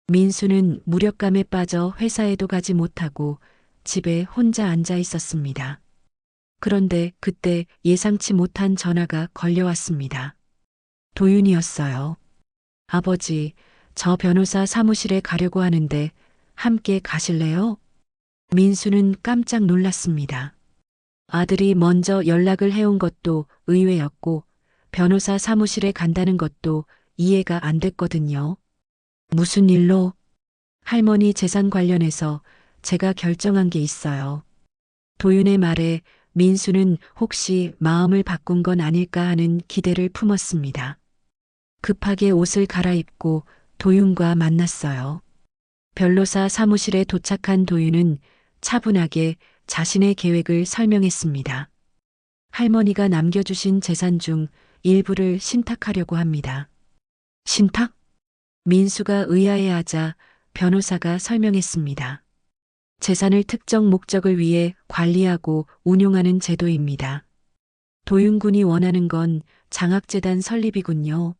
민수는 무력감에 빠져 회사에도 가지 못하고 집에 혼자 앉아 있었습니다. 그런데 그때 예상치 못한 전화가 걸려왔습니다. 도윤이었어요. 아버지, 저 변호사 사무실에 가려고 하는데 함께 가실래요? 민수는 깜짝 놀랐습니다. 아들이 먼저 연락을 해온 것도 의외였고 변호사 사무실에 간다는 것도 이해가 안 됐거든요. 무슨 일로? 할머니 재산 관련해서 제가 결정한 게 있어요. 도윤의 말에 민수는 혹시 마음을 바꾼 건 아닐까 하는 기대를 품었습니다. 급하게 옷을 갈아입고 도윤과 만났어요. 변호사 사무실에 도착한 도윤은 차분하게 자신의 계획을 설명했습니다. 할머니가 남겨주신 재산 중 일부를 신탁하려고 합니다. 신탁? 민수가 의아해하자 변호사가 설명했습니다. 재산을 특정 목적을 위해 관리하고 운용하는 제도입니다. 도윤군이 원하는 건 장학재단 설립이군요.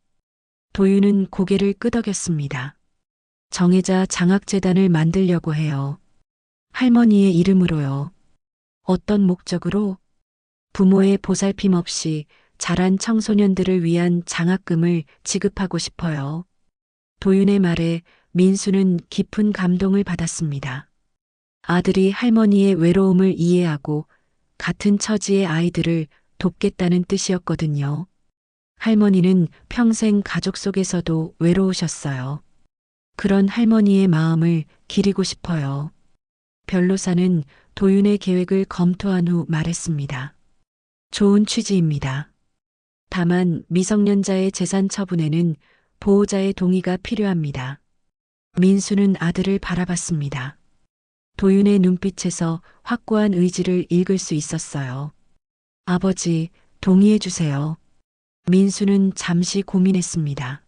도윤은 고개를 끄덕였습니다. 정혜자 장학재단을 만들려고 해요. 할머니의 이름으로요. 어떤 목적으로? 부모의 보살핌 없이 자란 청소년들을 위한 장학금을 지급하고 싶어요. 도윤의 말에 민수는 깊은 감동을 받았습니다. 아들이 할머니의 외로움을 이해하고 같은 처지의 아이들을 돕겠다는 뜻이었거든요. 할머니는 평생 가족 속에서도 외로우셨어요. 그런 할머니의 마음을 기리고 싶어요. 변호사는 도윤의 계획을 검토한 후 말했습니다. 좋은 취지입니다. 다만 미성년자의 재산 처분에는 보호자의 동의가 필요합니다. 민수는 아들을 바라봤습니다. 도윤의 눈빛에서 확고한 의지를 읽을 수 있었어요. 아버지, 동의해 주세요. 민수는 잠시 고민했습니다.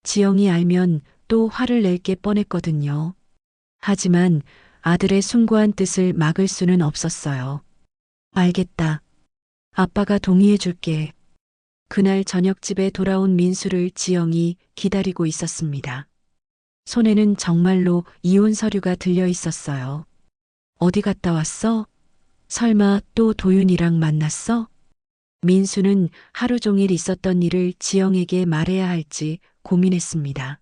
지영이 알면 또 화를 낼 게 뻔했거든요. 하지만 아들의 숭고한 뜻을 막을 수는 없었어요. 알겠다. 아빠가 동의해 줄게. 그날 저녁 집에 돌아온 민수를 지영이 기다리고 있었습니다. 손에는 정말로 이혼 서류가 들려 있었어요. 어디 갔다 왔어? 설마 또 도윤이랑 만났어? 민수는 하루 종일 있었던 일을 지영에게 말해야 할지 고민했습니다.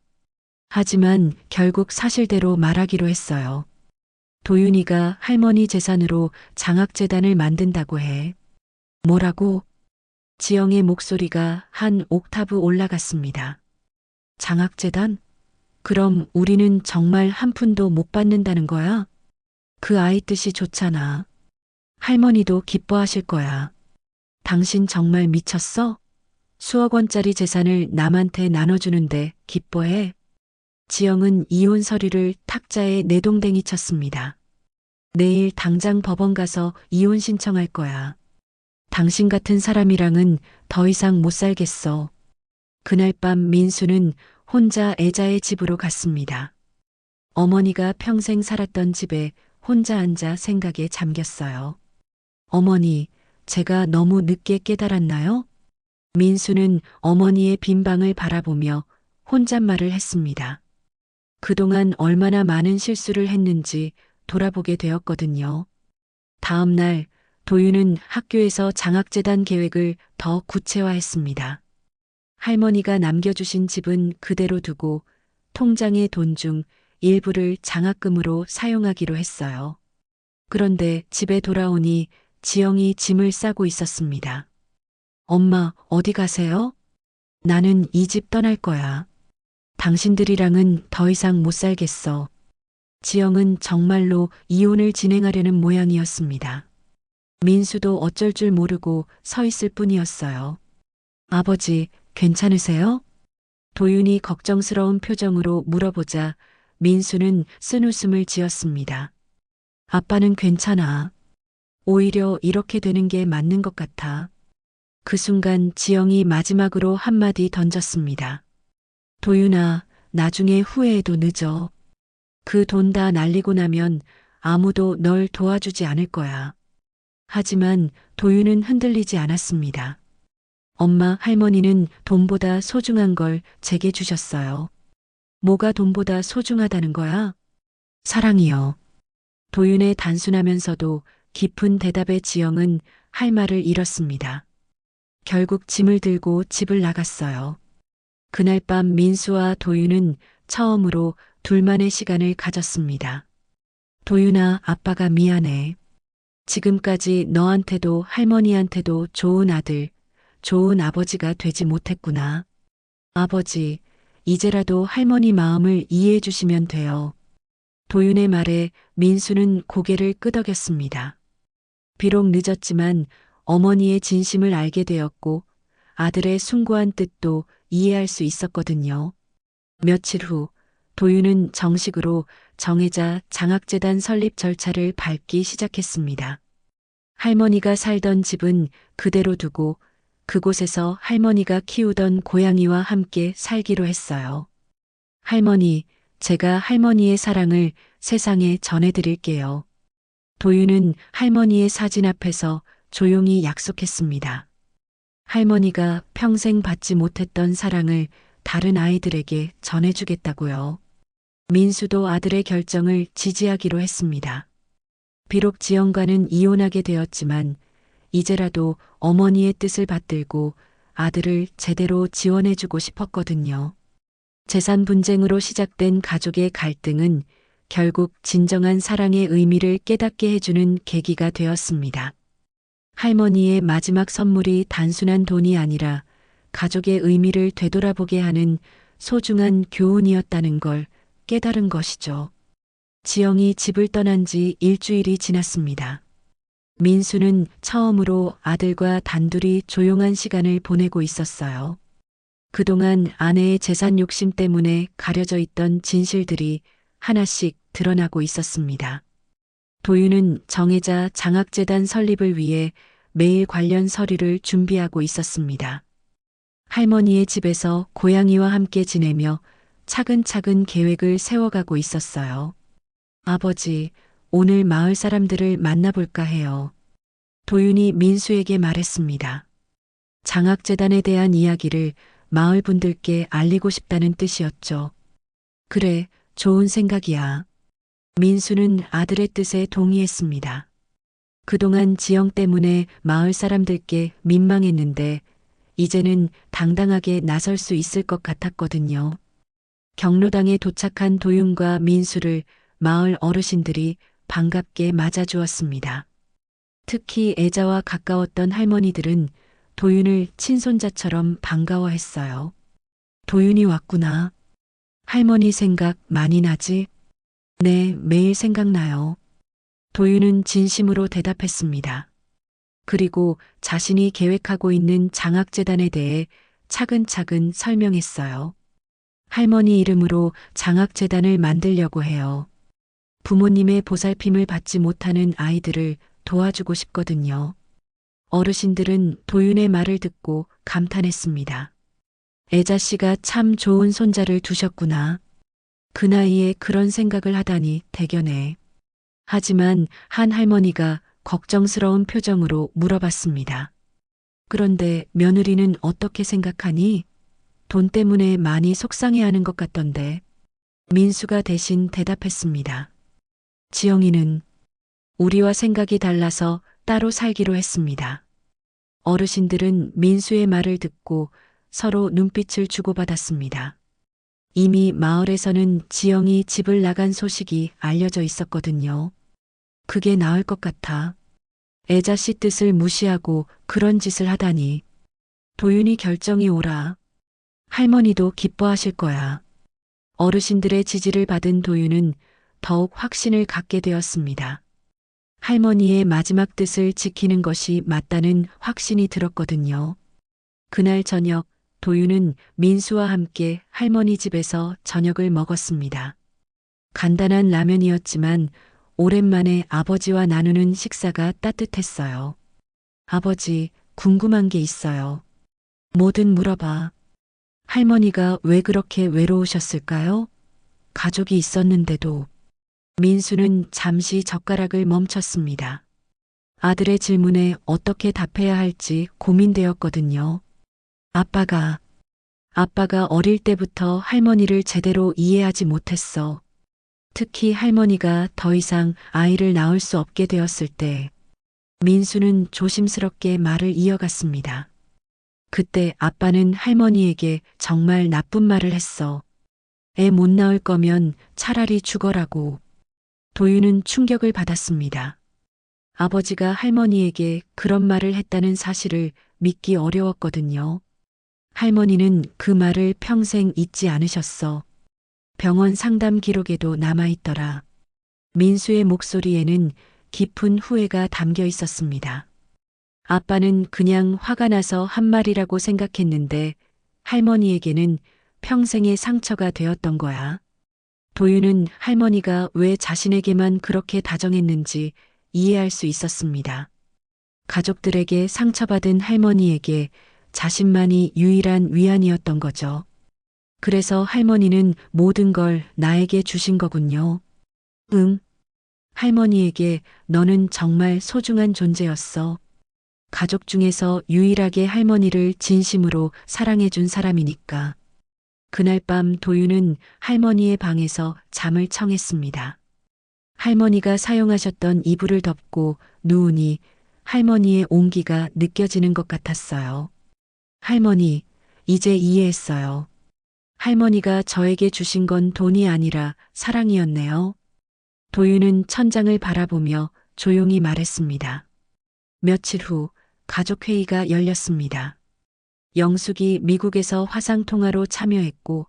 하지만 결국 사실대로 말하기로 했어요. 도윤이가 할머니 재산으로 장학재단을 만든다고 해. 뭐라고? 지영의 목소리가 한 옥타브 올라갔습니다. 장학재단? 그럼 우리는 정말 한 푼도 못 받는다는 거야? 그 아이 뜻이 좋잖아. 할머니도 기뻐하실 거야. 당신 정말 미쳤어? 수억 원짜리 재산을 남한테 나눠주는데 기뻐해? 지영은 이혼 서류를 탁자에 내동댕이 쳤습니다. 내일 당장 법원 가서 이혼 신청할 거야. 당신 같은 사람이랑은 더 이상 못 살겠어. 그날 밤 민수는 혼자 애자의 집으로 갔습니다. 어머니가 평생 살았던 집에 혼자 앉아 생각에 잠겼어요. 어머니, 제가 너무 늦게 깨달았나요? 민수는 어머니의 빈 방을 바라보며 혼잣말을 했습니다. 그동안 얼마나 많은 실수를 했는지 돌아보게 되었거든요. 다음 날 도윤은 학교에서 장학재단 계획을 더 구체화했습니다. 할머니가 남겨주신 집은 그대로 두고 통장의 돈 중 일부를 장학금으로 사용하기로 했어요. 그런데 집에 돌아오니 지영이 짐을 싸고 있었습니다. 엄마, 어디 가세요? 나는 이 집 떠날 거야. 당신들이랑은 더 이상 못 살겠어. 지영은 정말로 이혼을 진행하려는 모양이었습니다. 민수도 어쩔 줄 모르고 서 있을 뿐이었어요. 아버지, 괜찮으세요? 도윤이 걱정스러운 표정으로 물어보자 민수는 쓴웃음을 지었습니다. 아빠는 괜찮아. 오히려 이렇게 되는 게 맞는 것 같아. 그 순간 지영이 마지막으로 한마디 던졌습니다. 도윤아, 나중에 후회해도 늦어. 그 돈 다 날리고 나면 아무도 널 도와주지 않을 거야. 하지만 도윤은 흔들리지 않았습니다. 엄마, 할머니는 돈보다 소중한 걸 제게 주셨어요. 뭐가 돈보다 소중하다는 거야? 사랑이요. 도윤의 단순하면서도 깊은 대답에 지영은 할 말을 잃었습니다. 결국 짐을 들고 집을 나갔어요. 그날 밤 민수와 도윤은 처음으로 둘만의 시간을 가졌습니다. 도윤아, 아빠가 미안해. 지금까지 너한테도 할머니한테도 좋은 아들, 좋은 아버지가 되지 못했구나. 아버지, 이제라도 할머니 마음을 이해해 주시면 돼요. 도윤의 말에 민수는 고개를 끄덕였습니다. 비록 늦었지만 어머니의 진심을 알게 되었고 아들의 숭고한 뜻도 이해할 수 있었거든요. 며칠 후 도윤은 정식으로 정혜자 장학재단 설립 절차를 밟기 시작했습니다. 할머니가 살던 집은 그대로 두고 그곳에서 할머니가 키우던 고양이와 함께 살기로 했어요. 할머니, 제가 할머니의 사랑을 세상에 전해드릴게요. 도윤은 할머니의 사진 앞에서 조용히 약속했습니다. 할머니가 평생 받지 못했던 사랑을 다른 아이들에게 전해주겠다고요. 민수도 아들의 결정을 지지하기로 했습니다. 비록 지영과는 이혼하게 되었지만 이제라도 어머니의 뜻을 받들고 아들을 제대로 지원해주고 싶었거든요. 재산 분쟁으로 시작된 가족의 갈등은 결국 진정한 사랑의 의미를 깨닫게 해주는 계기가 되었습니다. 할머니의 마지막 선물이 단순한 돈이 아니라 가족의 의미를 되돌아보게 하는 소중한 교훈이었다는 걸 깨달은 것이죠. 지영이 집을 떠난 지 일주일이 지났습니다. 민수는 처음으로 아들과 단둘이 조용한 시간을 보내고 있었어요. 그동안 아내의 재산 욕심 때문에 가려져 있던 진실들이 하나씩 드러나고 있었습니다. 도윤은 정혜자 장학재단 설립을 위해 매일 관련 서류를 준비하고 있었습니다. 할머니의 집에서 고양이와 함께 지내며 차근차근 계획을 세워가고 있었어요. 아버지, 오늘 마을 사람들을 만나볼까 해요. 도윤이 민수에게 말했습니다. 장학재단에 대한 이야기를 마을 분들께 알리고 싶다는 뜻이었죠. 그래, 좋은 생각이야. 민수는 아들의 뜻에 동의했습니다. 그동안 지영 때문에 마을 사람들께 민망했는데 이제는 당당하게 나설 수 있을 것 같았거든요. 경로당에 도착한 도윤과 민수를 마을 어르신들이 반갑게 맞아주었습니다. 특히 애자와 가까웠던 할머니들은 도윤을 친손자처럼 반가워했어요. 도윤이 왔구나. 할머니 생각 많이 나지? 네, 매일 생각나요. 도윤은 진심으로 대답했습니다. 그리고 자신이 계획하고 있는 장학재단에 대해 차근차근 설명했어요. 할머니 이름으로 장학재단을 만들려고 해요. 부모님의 보살핌을 받지 못하는 아이들을 도와주고 싶거든요. 어르신들은 도윤의 말을 듣고 감탄했습니다. 애자 씨가 참 좋은 손자를 두셨구나. 그 나이에 그런 생각을 하다니 대견해. 하지만 한 할머니가 걱정스러운 표정으로 물어봤습니다. 그런데 며느리는 어떻게 생각하니? 돈 때문에 많이 속상해하는 것 같던데. 민수가 대신 대답했습니다. 지영이는 우리와 생각이 달라서 따로 살기로 했습니다. 어르신들은 민수의 말을 듣고 서로 눈빛을 주고받았습니다. 이미 마을에서는 지영이 집을 나간 소식이 알려져 있었거든요. 그게 나을 것 같아. 애자 씨 뜻을 무시하고 그런 짓을 하다니. 도윤이 결정이 오라. 할머니도 기뻐하실 거야. 어르신들의 지지를 받은 도윤은 더욱 확신을 갖게 되었습니다. 할머니의 마지막 뜻을 지키는 것이 맞다는 확신이 들었거든요. 그날 저녁 도윤은 민수와 함께 할머니 집에서 저녁을 먹었습니다. 간단한 라면이었지만 오랜만에 아버지와 나누는 식사가 따뜻했어요. 아버지, 궁금한 게 있어요. 뭐든 물어봐. 할머니가 왜 그렇게 외로우셨을까요? 가족이 있었는데도. 민수는 잠시 젓가락을 멈췄습니다. 아들의 질문에 어떻게 답해야 할지 고민되었거든요. 아빠가 어릴 때부터 할머니를 제대로 이해하지 못했어. 특히 할머니가 더 이상 아이를 낳을 수 없게 되었을 때 민수는 조심스럽게 말을 이어갔습니다. 그때 아빠는 할머니에게 정말 나쁜 말을 했어. 애 못 낳을 거면 차라리 죽어라고. 도윤은 충격을 받았습니다. 아버지가 할머니에게 그런 말을 했다는 사실을 믿기 어려웠거든요. 할머니는 그 말을 평생 잊지 않으셨어. 병원 상담 기록에도 남아있더라. 민수의 목소리에는 깊은 후회가 담겨 있었습니다. 아빠는 그냥 화가 나서 한 말이라고 생각했는데 할머니에게는 평생의 상처가 되었던 거야. 도윤은 할머니가 왜 자신에게만 그렇게 다정했는지 이해할 수 있었습니다. 가족들에게 상처받은 할머니에게 자신만이 유일한 위안이었던 거죠. 그래서 할머니는 모든 걸 나에게 주신 거군요. 응. 할머니에게 너는 정말 소중한 존재였어. 가족 중에서 유일하게 할머니를 진심으로 사랑해준 사람이니까. 그날 밤 도윤은 할머니의 방에서 잠을 청했습니다. 할머니가 사용하셨던 이불을 덮고 누우니 할머니의 온기가 느껴지는 것 같았어요. 할머니, 이제 이해했어요. 할머니가 저에게 주신 건 돈이 아니라 사랑이었네요. 도윤은 천장을 바라보며 조용히 말했습니다. 며칠 후 가족회의가 열렸습니다. 영숙이 미국에서 화상통화로 참여했고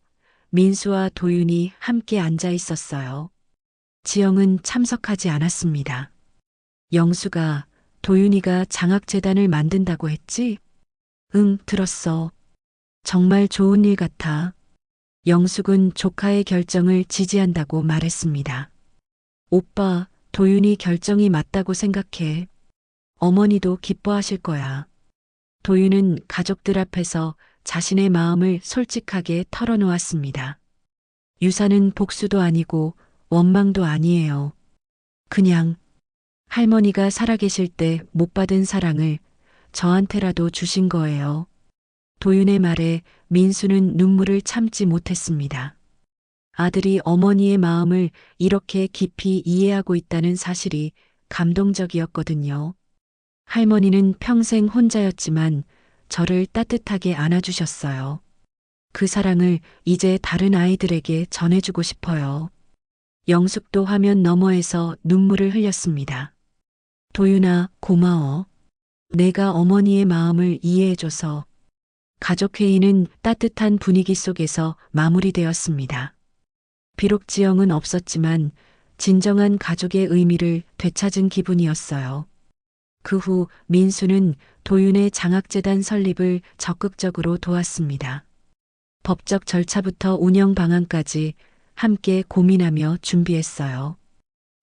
민수와 도윤이 함께 앉아 있었어요. 지영은 참석하지 않았습니다. 영수가 도윤이가 장학재단을 만든다고 했지? 응, 들었어. 정말 좋은 일 같아. 영숙은 조카의 결정을 지지한다고 말했습니다. 오빠, 도윤이 결정이 맞다고 생각해. 어머니도 기뻐하실 거야. 도윤은 가족들 앞에서 자신의 마음을 솔직하게 털어놓았습니다. 유산은 복수도 아니고 원망도 아니에요. 그냥 할머니가 살아계실 때 못 받은 사랑을 저한테라도 주신 거예요. 도윤의 말에 민수는 눈물을 참지 못했습니다. 아들이 어머니의 마음을 이렇게 깊이 이해하고 있다는 사실이 감동적이었거든요. 할머니는 평생 혼자였지만 저를 따뜻하게 안아주셨어요. 그 사랑을 이제 다른 아이들에게 전해주고 싶어요. 영숙도 화면 너머에서 눈물을 흘렸습니다. 도윤아, 고마워. 내가 어머니의 마음을 이해해줘서. 가족회의는 따뜻한 분위기 속에서 마무리되었습니다. 비록 지영은 없었지만 진정한 가족의 의미를 되찾은 기분이었어요. 그 후 민수는 도윤의 장학재단 설립을 적극적으로 도왔습니다. 법적 절차부터 운영 방안까지 함께 고민하며 준비했어요.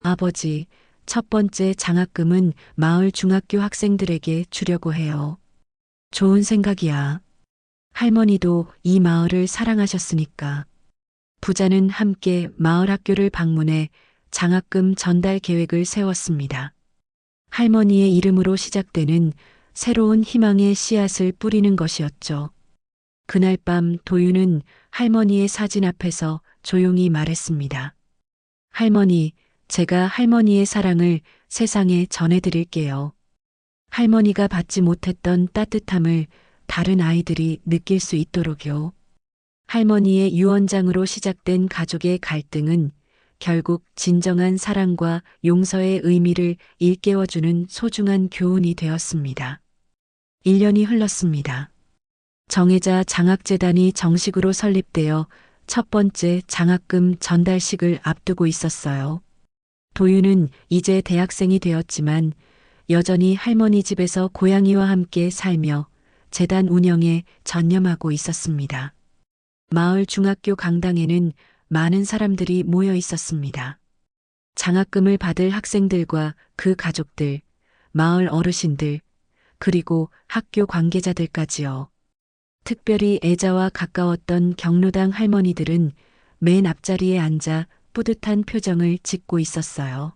아버지, 첫 번째 장학금은 마을 중학교 학생들에게 주려고 해요. 좋은 생각이야. 할머니도 이 마을을 사랑하셨으니까. 부자는 함께 마을 학교를 방문해 장학금 전달 계획을 세웠습니다. 할머니의 이름으로 시작되는 새로운 희망의 씨앗을 뿌리는 것이었죠. 그날 밤 도윤은 할머니의 사진 앞에서 조용히 말했습니다. 할머니, 제가 할머니의 사랑을 세상에 전해드릴게요. 할머니가 받지 못했던 따뜻함을 다른 아이들이 느낄 수 있도록요. 할머니의 유언장으로 시작된 가족의 갈등은 결국 진정한 사랑과 용서의 의미를 일깨워주는 소중한 교훈이 되었습니다. 1년이 흘렀습니다. 정혜자 장학재단이 정식으로 설립되어 첫 번째 장학금 전달식을 앞두고 있었어요. 도윤은 이제 대학생이 되었지만 여전히 할머니 집에서 고양이와 함께 살며 재단 운영에 전념하고 있었습니다. 마을 중학교 강당에는 많은 사람들이 모여 있었습니다. 장학금을 받을 학생들과 그 가족들, 마을 어르신들, 그리고 학교 관계자들까지요. 특별히 애자와 가까웠던 경로당 할머니들은 맨 앞자리에 앉아 뿌듯한 표정을 짓고 있었어요.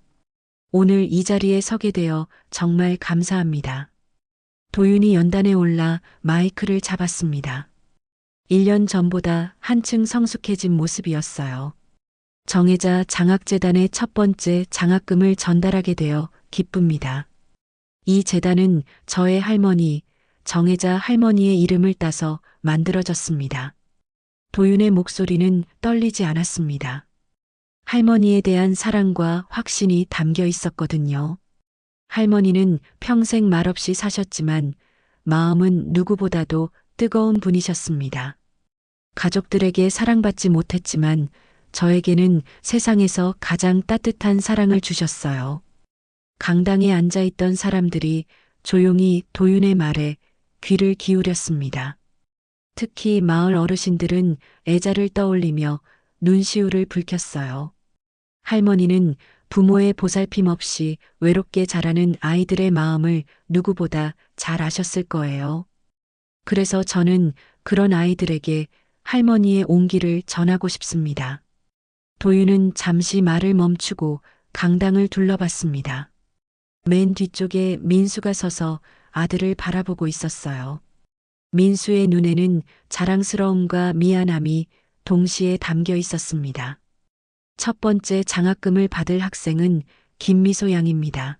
오늘 이 자리에 서게 되어 정말 감사합니다. 도윤이 연단에 올라 마이크를 잡았습니다. 1년 전보다 한층 성숙해진 모습이었어요. 정혜자 장학재단의 첫 번째 장학금을 전달하게 되어 기쁩니다. 이 재단은 저의 할머니, 정혜자 할머니의 이름을 따서 만들어졌습니다. 도윤의 목소리는 떨리지 않았습니다. 할머니에 대한 사랑과 확신이 담겨 있었거든요. 할머니는 평생 말없이 사셨지만 마음은 누구보다도 뜨거운 분이셨습니다. 가족들에게 사랑받지 못했지만 저에게는 세상에서 가장 따뜻한 사랑을 주셨어요. 강당에 앉아있던 사람들이 조용히 도윤의 말에 귀를 기울였습니다. 특히 마을 어르신들은 애자를 떠올리며 눈시울을 붉혔어요. 할머니는 부모의 보살핌 없이 외롭게 자라는 아이들의 마음을 누구보다 잘 아셨을 거예요. 그래서 저는 그런 아이들에게 할머니의 온기를 전하고 싶습니다. 도윤은 잠시 말을 멈추고 강당을 둘러봤습니다. 맨 뒤쪽에 민수가 서서 아들을 바라보고 있었어요. 민수의 눈에는 자랑스러움과 미안함이 동시에 담겨 있었습니다. 첫 번째 장학금을 받을 학생은 김미소 양입니다.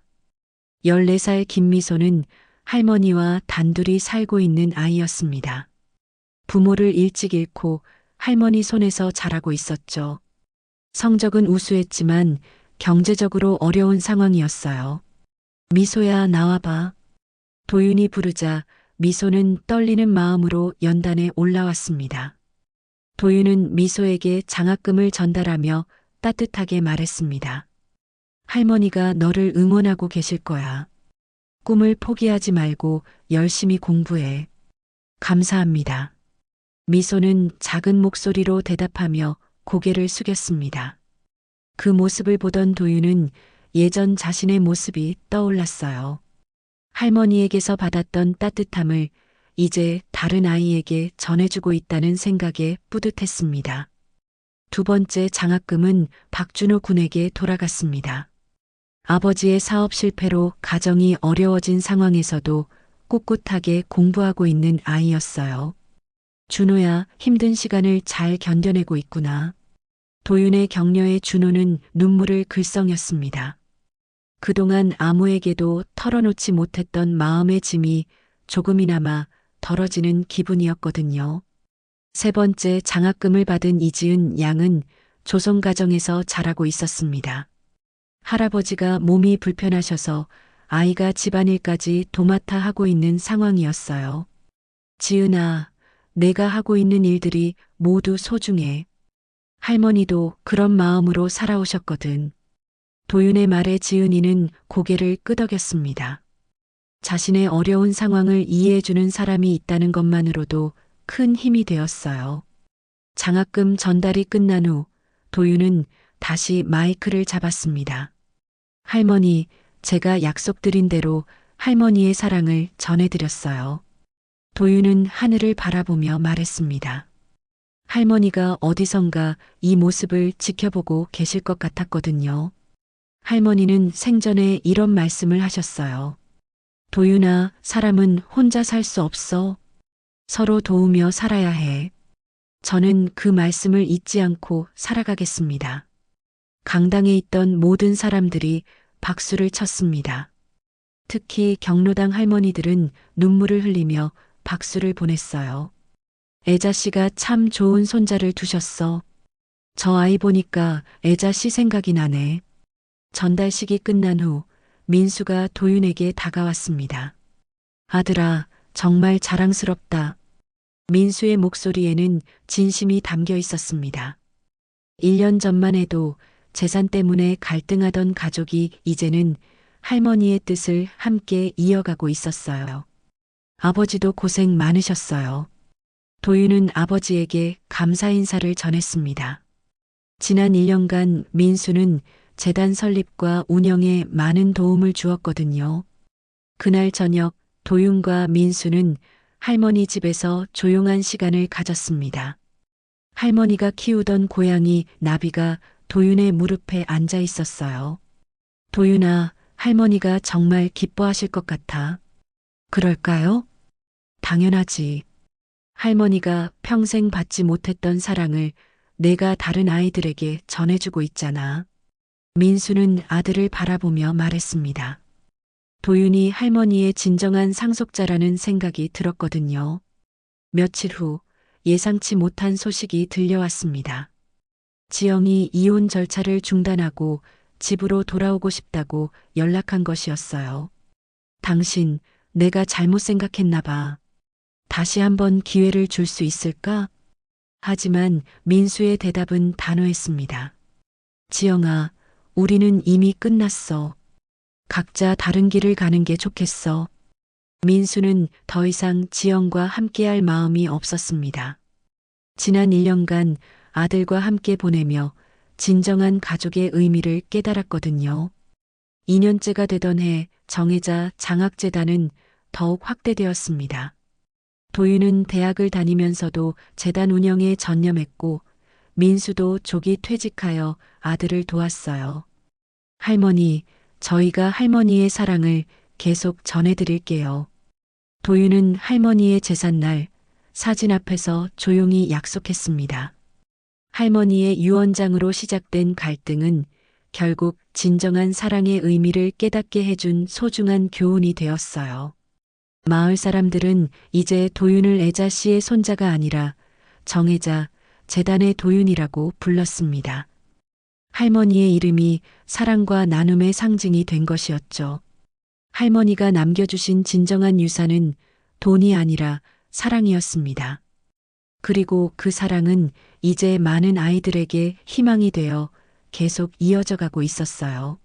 14살 김미소는 할머니와 단둘이 살고 있는 아이였습니다. 부모를 일찍 잃고 할머니 손에서 자라고 있었죠. 성적은 우수했지만 경제적으로 어려운 상황이었어요. 미소야, 나와봐. 도윤이 부르자 미소는 떨리는 마음으로 연단에 올라왔습니다. 도윤은 미소에게 장학금을 전달하며 따뜻하게 말했습니다. 할머니가 너를 응원하고 계실 거야. 꿈을 포기하지 말고 열심히 공부해. 감사합니다. 미소는 작은 목소리로 대답하며 고개를 숙였습니다. 그 모습을 보던 도윤은 예전 자신의 모습이 떠올랐어요. 할머니에게서 받았던 따뜻함을 이제 다른 아이에게 전해주고 있다는 생각에 뿌듯했습니다. 두 번째 장학금은 박준호 군에게 돌아갔습니다. 아버지의 사업 실패로 가정이 어려워진 상황에서도 꿋꿋하게 공부하고 있는 아이였어요. 준호야, 힘든 시간을 잘 견뎌내고 있구나. 도윤의 격려에 준호는 눈물을 글썽였습니다. 그동안 아무에게도 털어놓지 못했던 마음의 짐이 조금이나마 덜어지는 기분이었거든요. 세 번째 장학금을 받은 이지은 양은 조선가정에서 자라고 있었습니다. 할아버지가 몸이 불편하셔서 아이가 집안일까지 도맡아 하고 있는 상황이었어요. 지은아, 내가 하고 있는 일들이 모두 소중해. 할머니도 그런 마음으로 살아오셨거든. 도윤의 말에 지은이는 고개를 끄덕였습니다. 자신의 어려운 상황을 이해해주는 사람이 있다는 것만으로도 큰 힘이 되었어요. 장학금 전달이 끝난 후 도윤은 다시 마이크를 잡았습니다. 할머니, 제가 약속드린 대로 할머니의 사랑을 전해드렸어요. 도윤은 하늘을 바라보며 말했습니다. 할머니가 어디선가 이 모습을 지켜보고 계실 것 같았거든요. 할머니는 생전에 이런 말씀을 하셨어요. 도윤아, 사람은 혼자 살 수 없어. 서로 도우며 살아야 해. 저는 그 말씀을 잊지 않고 살아가겠습니다. 강당에 있던 모든 사람들이 박수를 쳤습니다. 특히 경로당 할머니들은 눈물을 흘리며 박수를 보냈어요. 애자 씨가 참 좋은 손자를 두셨어. 저 아이 보니까 애자 씨 생각이 나네. 전달식이 끝난 후 민수가 도윤에게 다가왔습니다. 아들아, 정말 자랑스럽다. 민수의 목소리에는 진심이 담겨 있었습니다. 1년 전만 해도 재산 때문에 갈등하던 가족이 이제는 할머니의 뜻을 함께 이어가고 있었어요. 아버지도 고생 많으셨어요. 도윤은 아버지에게 감사 인사를 전했습니다. 지난 1년간 민수는 재단 설립과 운영에 많은 도움을 주었거든요. 그날 저녁 도윤과 민수는 할머니 집에서 조용한 시간을 가졌습니다. 할머니가 키우던 고양이 나비가 도윤의 무릎에 앉아 있었어요. 도윤아, 할머니가 정말 기뻐하실 것 같아. 그럴까요? 당연하지. 할머니가 평생 받지 못했던 사랑을 내가 다른 아이들에게 전해주고 있잖아. 민수는 아들을 바라보며 말했습니다. 도윤이 할머니의 진정한 상속자라는 생각이 들었거든요. 며칠 후 예상치 못한 소식이 들려왔습니다. 지영이 이혼 절차를 중단하고 집으로 돌아오고 싶다고 연락한 것이었어요. 당신, 내가 잘못 생각했나 봐. 다시 한번 기회를 줄 수 있을까? 하지만 민수의 대답은 단호했습니다. 지영아, 우리는 이미 끝났어. 각자 다른 길을 가는 게 좋겠어. 민수는 더 이상 지영과 함께할 마음이 없었습니다. 지난 1년간 아들과 함께 보내며 진정한 가족의 의미를 깨달았거든요. 2년째가 되던 해 정혜자 장학재단은 더욱 확대되었습니다. 도윤은 대학을 다니면서도 재단 운영에 전념했고 민수도 조기 퇴직하여 아들을 도왔어요. 할머니, 저희가 할머니의 사랑을 계속 전해드릴게요. 도윤은 할머니의 제삿날 사진 앞에서 조용히 약속했습니다. 할머니의 유언장으로 시작된 갈등은 결국 진정한 사랑의 의미를 깨닫게 해준 소중한 교훈이 되었어요. 마을 사람들은 이제 도윤을 애자 씨의 손자가 아니라 정혜자 재단의 도윤이라고 불렀습니다. 할머니의 이름이 사랑과 나눔의 상징이 된 것이었죠. 할머니가 남겨주신 진정한 유산은 돈이 아니라 사랑이었습니다. 그리고 그 사랑은 이제 많은 아이들에게 희망이 되어 계속 이어져 가고 있었어요.